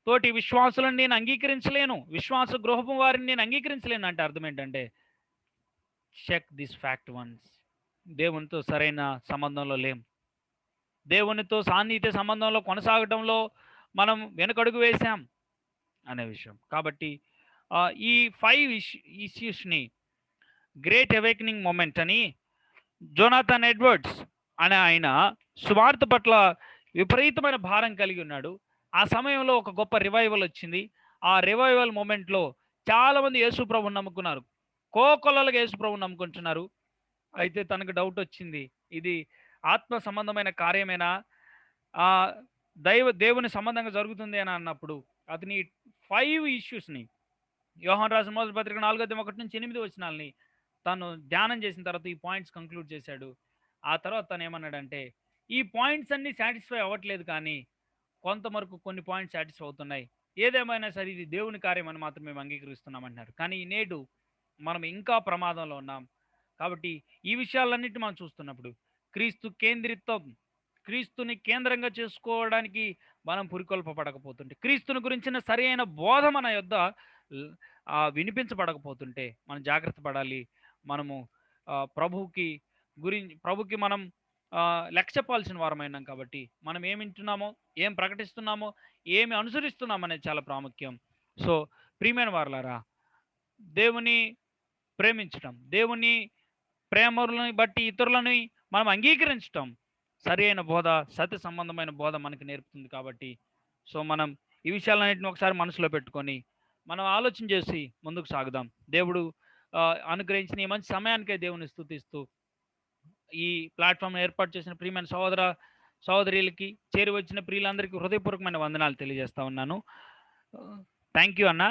తోటి విశ్వాసులను నేను అంగీకరించలేను, విశ్వాస గృహపు వారిని నేను అంగీకరించలేను అంటే అర్థం ఏంటంటే, చెక్ దిస్ ఫ్యాక్ట్ వన్స్. దేవునితో సరైన సంబంధంలో లేం. దేవునితో సాన్నిహిత్య సంబంధంలో కొనసాగటంలో మనం వెనకడుగు వేశాం అనే విషయం. కాబట్టి ఈ 5 ఇష్యూస్ని గ్రేట్ అవేకనింగ్ మూమెంట్ అని జోనాథన్ ఎడ్వర్డ్స్ అనే ఆయన సువార్త పట్ల విపరీతమైన భారం కలిగి ఉన్నాడు. ఆ సమయంలో ఒక గొప్ప రివైవల్ వచ్చింది. ఆ రివైవల్ మూమెంట్లో చాలామంది యేసు ప్రభువుని నమ్ముకున్నారు, కోకొల్లలుగా యేసు ప్రభువుని నమ్ముకుంటున్నారు. అయితే తనకు డౌట్ వచ్చింది, ఇది ఆత్మ సంబంధమైన కార్యమేనా, దేవుని సంబంధంగా జరుగుతుంది అని అన్నప్పుడు అతని 5 ఇష్యూస్ని యోహాను రాసిన మొదటి పత్రిక 4:1-8 వచనాలని తను ధ్యానం చేసిన తర్వాత ఈ పాయింట్స్ కంక్లూడ్ చేశాడు. ఆ తర్వాత తను ఏమన్నాడంటే, ఈ పాయింట్స్ అన్నీ సాటిస్ఫై అవ్వట్లేదు, కానీ కొంతవరకు కొన్ని పాయింట్స్ సాటిస్ఫై అవుతున్నాయి. ఏదేమైనా సరే ఇది దేవుని కార్యం అని మాత్రం మేము అంగీకరిస్తున్నామంటున్నారు. కానీ నేడు మనం ఇంకా ప్రమాదంలో ఉన్నాం. కాబట్టి ఈ విషయాలన్నిటి మనం చూస్తున్నప్పుడు క్రీస్తు కేంద్రిత్వం, క్రీస్తుని కేంద్రంగా చేసుకోవడానికి మనం పురికొల్పబడకపోతుంటే, క్రీస్తుని గురించిన సరైన బోధ మన యొద్ద వినిపించబడకపోతుంటే మనం జాగ్రత్త పడాలి. మనము ప్రభుకి మనం లెక్క చెప్పాల్సిన వారమైనాం. కాబట్టి మనం ఏమి వింటున్నామో, ఏం ప్రకటిస్తున్నామో, ఏమి అనుసరిస్తున్నాం అనేది చాలా ప్రాముఖ్యం. సో ప్రియమైన వారలారా, దేవుని ప్రేమించటం, దేవుని ప్రేమలను బట్టి ఇతరులని మనం అంగీకరించటం సరైన బోధ, సత్య సంబంధమైన బోధ మనకి నేర్పుతుంది. కాబట్టి సో మనం ఈ విషయాలన్నింటిని ఒకసారి మనసులో పెట్టుకొని మనం ఆలోచన చేసి ముందుకు సాగుదాం. దేవుడు అనుగ్రహించిన ఈ మంచి సమయానికే దేవుని స్తుతిస్తూ ఈ ప్లాట్ఫామ్ ఏర్పాటు చేసిన ప్రియమైన సహోదరులకి, చేరి వచ్చిన ప్రియులందరికీ హృదయపూర్వకమైన వందనాలు తెలియజేస్తా ఉన్నాను. థ్యాంక్ యూ అన్న.